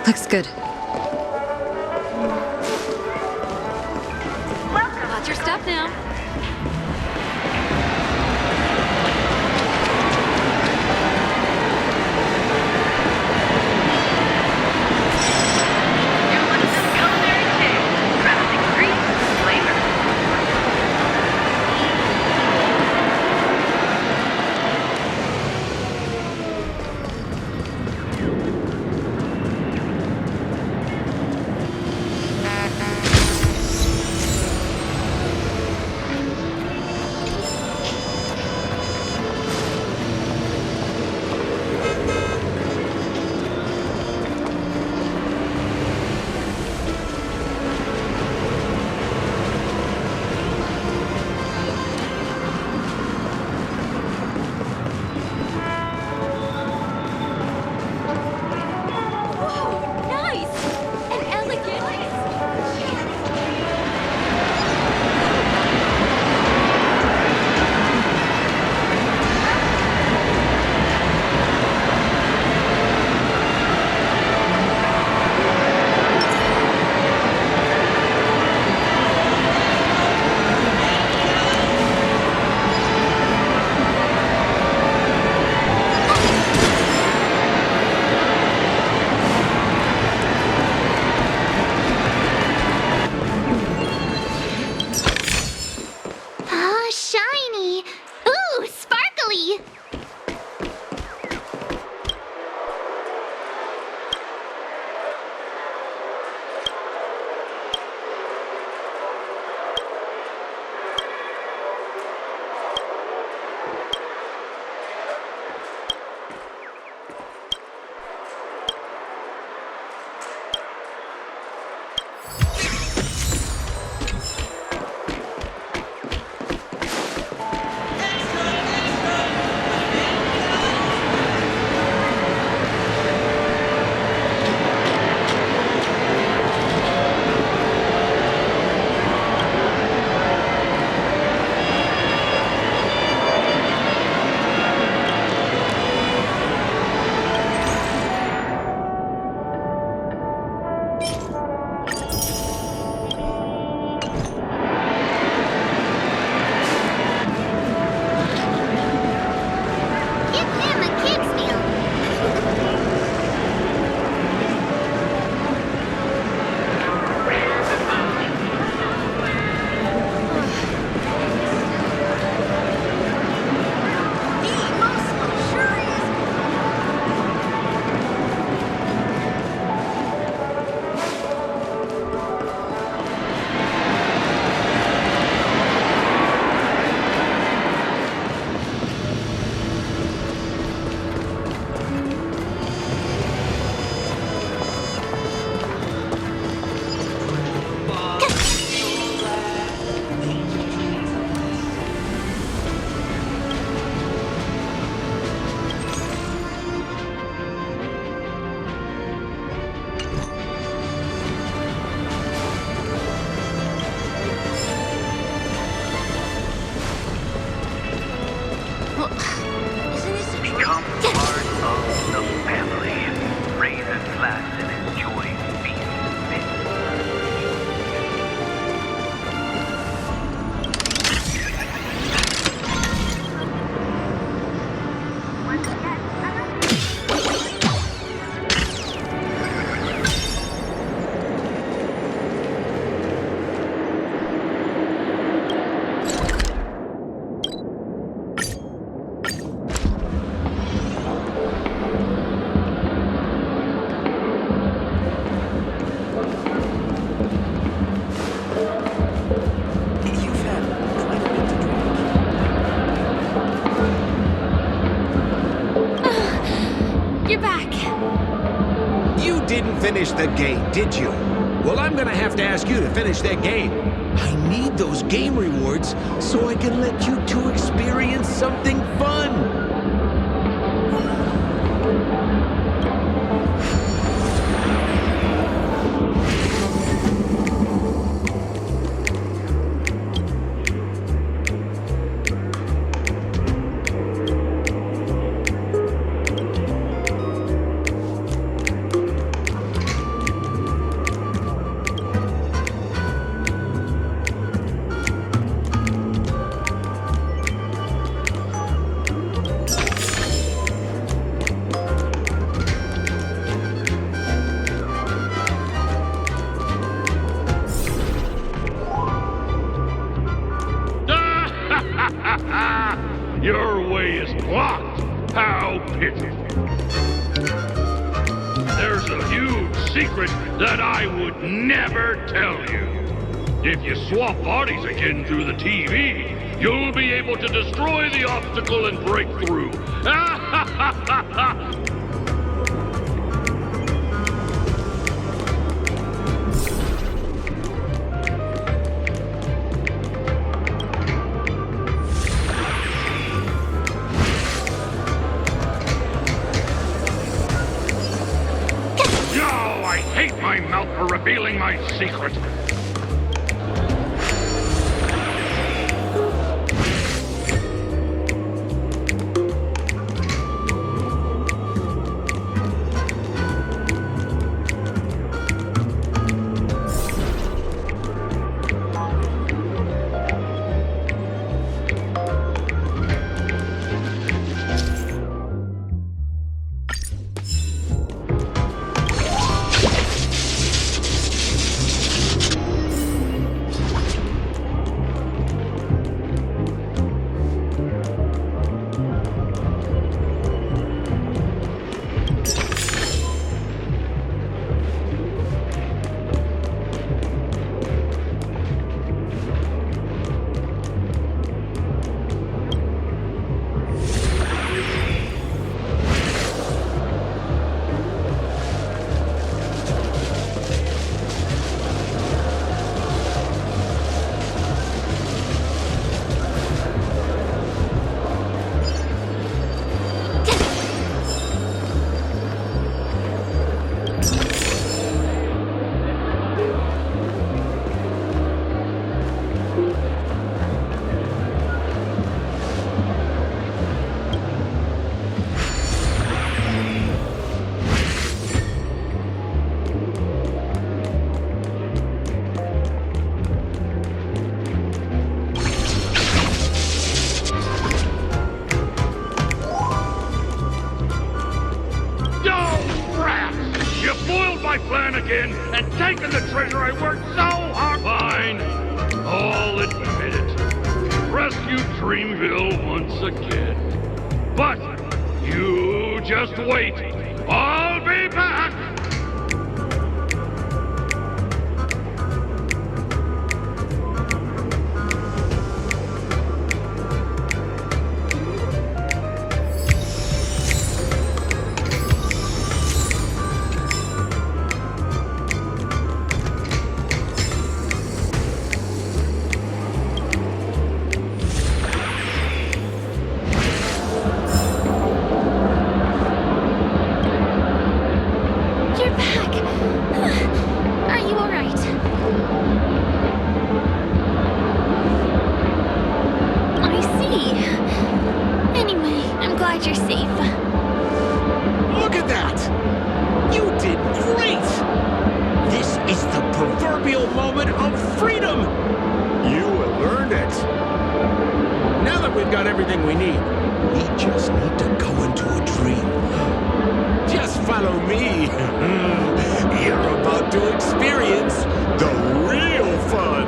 Looks good. Watch your step now. didn't finish the game, did you? Well, I'm gonna have to ask you to finish that game. I need those game rewards so I can let you two experience something fun. Your way is blocked. How pitiful. There's a huge secret that I would never tell you. If you swap bodies again through the TV, you'll be able to destroy the obstacle and break through. I hate my mouth for revealing my secret. My plan again and taken the treasure I worked so hard. Fine, I'll admit it. Rescue Dreamville once again. But you just wait. I'll be back. You're safe. Look at that! You did great! This is the proverbial moment of freedom! You have earned it. Now that we've got everything we need, we just need to go into a dream. Just follow me. You're about to experience the real fun.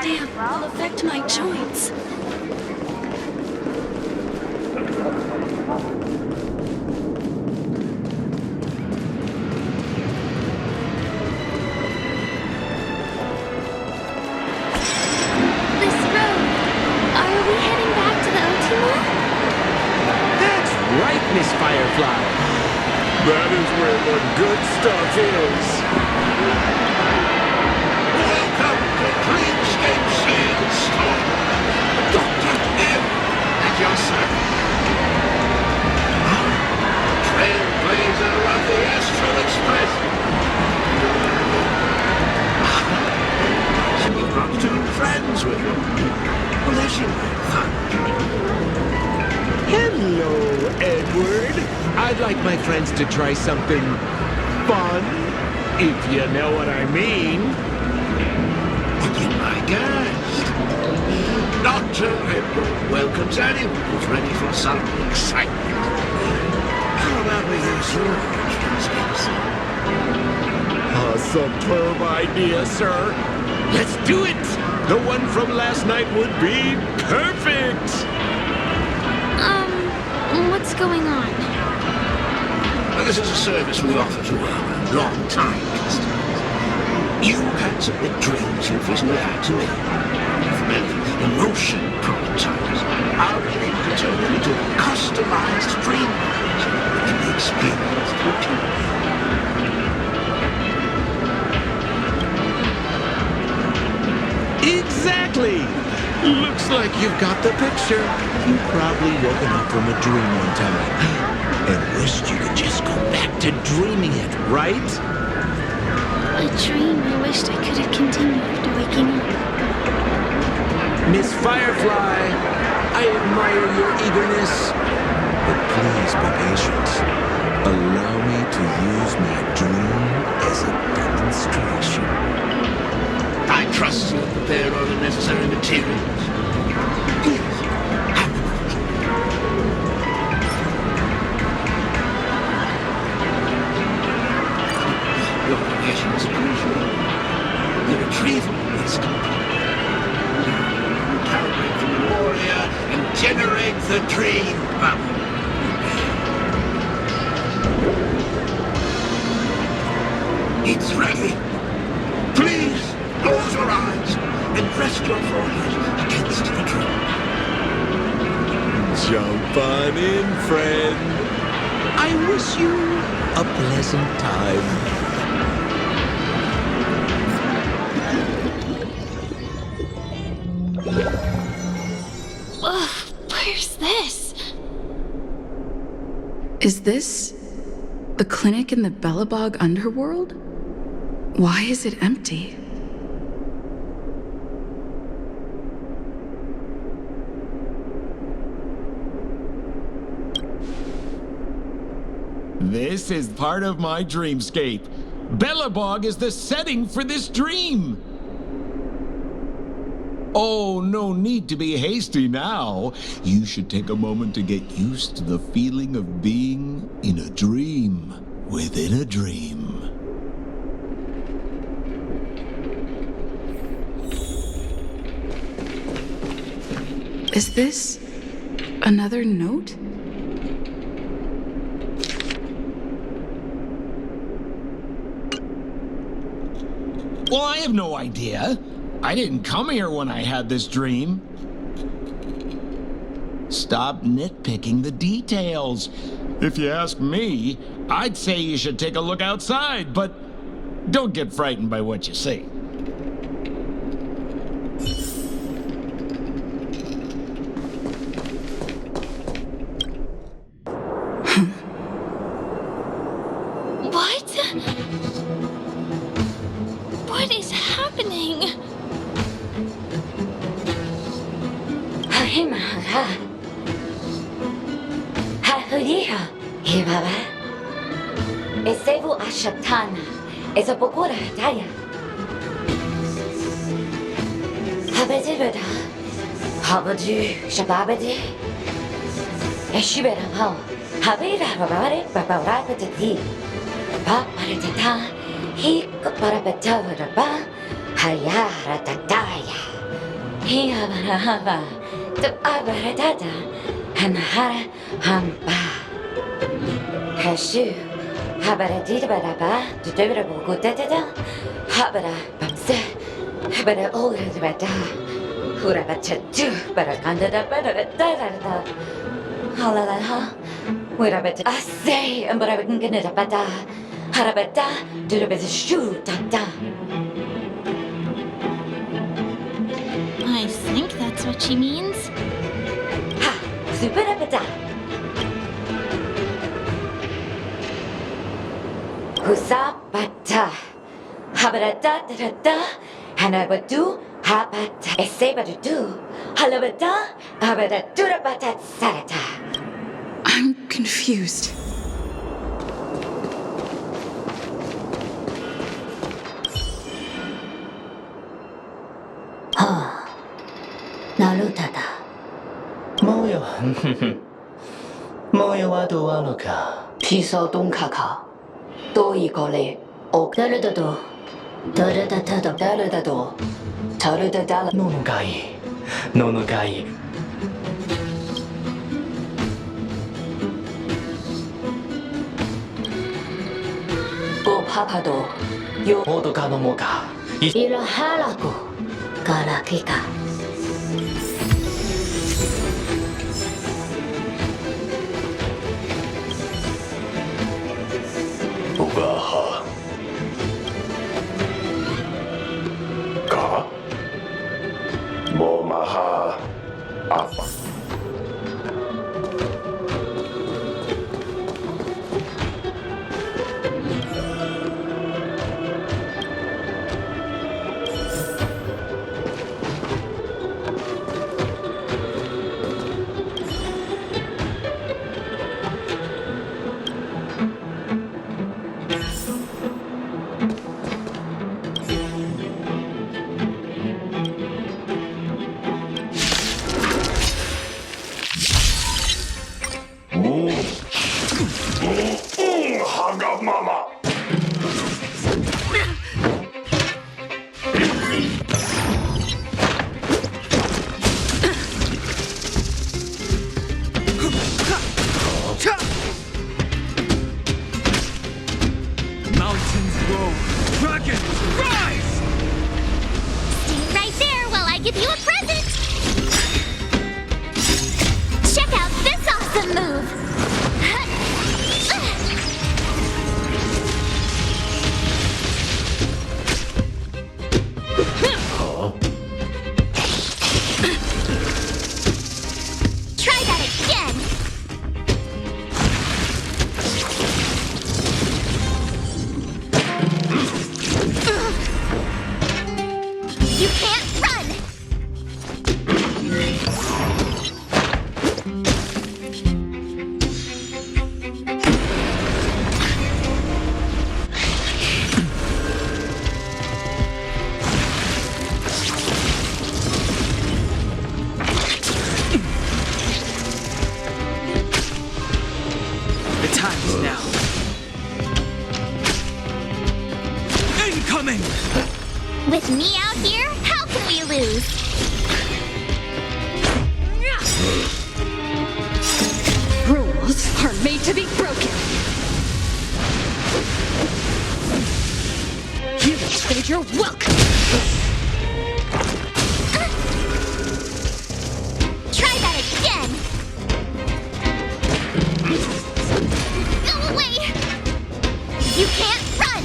damp will affect my joints. This road. Are we heading back to the OT mall? That's right, Miss Firefly. That is where the good stuff is. Welcome to Dreamscape Sales Store. Dr. M. at your service. Trailblazer of the Astral Express. So you brought 2 friends with you. Well, they should have fun. Hello, Edward. I'd like my friends to try something fun, if you know what I mean. Be my guest. Dr. Edward welcomes anyone who's ready for some excitement. How about we use your Dreamscape? A superb idea, sir. Let's do it. The one from last night would be perfect. What's going on? Well, this is a service we offer to our long-time customers. You can submit dreams you've recently had to me. From any emotion prototypes, our team can turn them into customized dream models that can be experienced repeatedly. Exactly. Looks like you've got the picture. You've probably woken up from a dream one time and wished you could just go back to dreaming it, right? A dream I wished I could have continued after waking up. Miss Firefly, I admire your eagerness, but please be patient. Allow me to use my dream as a demonstration. I trust you have prepared all the necessary materials. Please, have a moment. Your donation is appreciated. The retrieval is complete. Calibrate the warrior and generate the dream bubble. It's ready. Please close your eyes and rest your forehead against the dream. Jump on in, friend. I wish you a pleasant time. Ugh, where's this? Is this the clinic in the Bellabog underworld? Why is it empty? This is part of my dreamscape. Bellabog is the setting for this dream. Oh, no need to be hasty now. You should take a moment to get used to the feeling of being in a dream within a dream. Is this another note? Well, I have no idea. I didn't come here when I had this dream. Stop nitpicking the details. If you ask me, I'd say you should take a look outside, but don't get frightened by what you see. What? What is happening? Esevu Ashatana, Ezapokura Hataya. Habedivida, Habadu, Shababadi, Eshibera Pao, Habira Babare, Babarapati, Baparitata, he Parapatava, Hayara Tataya. Hiabara haba, to abaradada, hanahara hamba. Hashu, habaradida baraba, to debrabo gudada, habara bamse, habara olabada, hurabachatu, barakanda baradada, halalaha, wurabata, I say, and barabanganada, harabada, durabashu, dada. I think that's what she means. Ha! Superabada! Husabata! Habarada da da! Hanabadu! Habata! Esebadu! Halabada! Habadadurabata sarata! I'm confused. Narutada. Moyo. Moyo wa do aluka. Piso dunkaka. Doigole. O darudado. Darudado. Darudado. Darudadala. Nonogai. Nonogai. O papado. Yo. Odoka no moka. Irahalaku. Garakika. Ugaha. Ka. Momaha. Apa. Haga mama. Mountains roll, dragons rise! Stay right there while I give you a present. Check out this awesome move. Try that again. You can't run. The time is now. Incoming! With me out here, how can we lose? Rules are made to be broken. Humans made your welcome. Try that again. Go away. You can't run.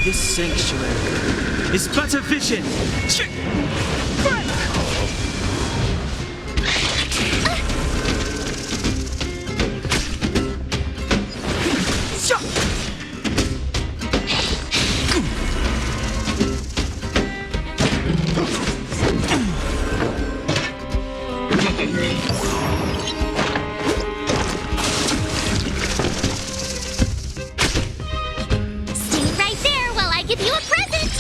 This sanctuary is but a vision. Stay right there while I give you a present.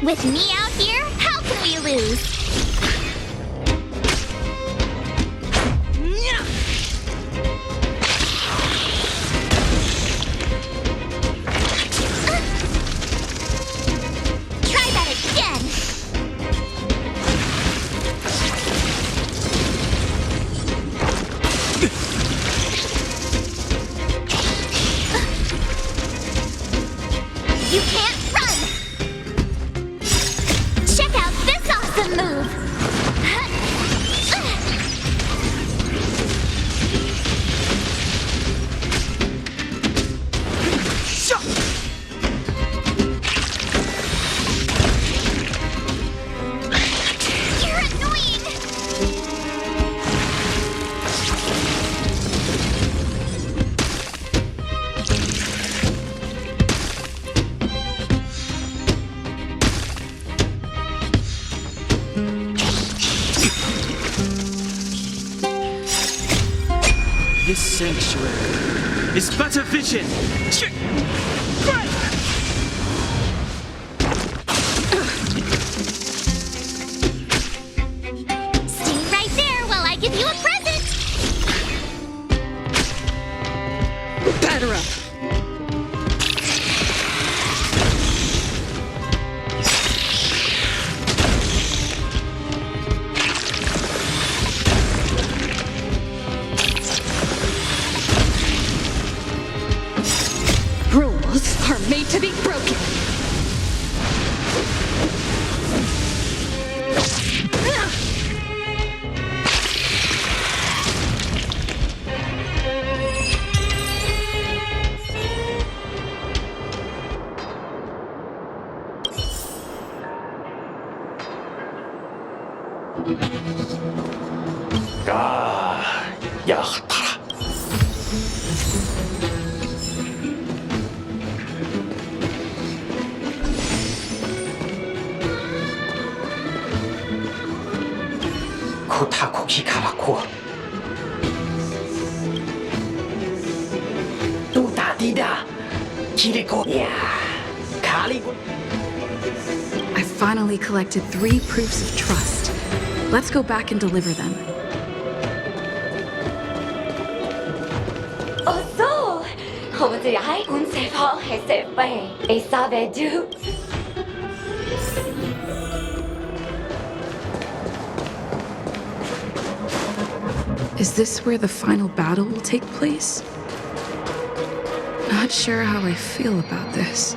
With me out here, how can we lose? Try that again. You can't run! Check out this awesome move! You're annoying! This sanctuary is but a vision. Stay right there while I give you a present! Batter up. Rules are made to be broken. يا خطرة. 코타코 키카라코. 뚜다디다. 키리코. 야. 카리고. I finally collected 3 proofs of trust. Let's go back and deliver them. 어서! 어머니 ai cũng sẽ phó hay sẽ về. Et ça va du. Is this where the final battle will take place? Not sure how I feel about this.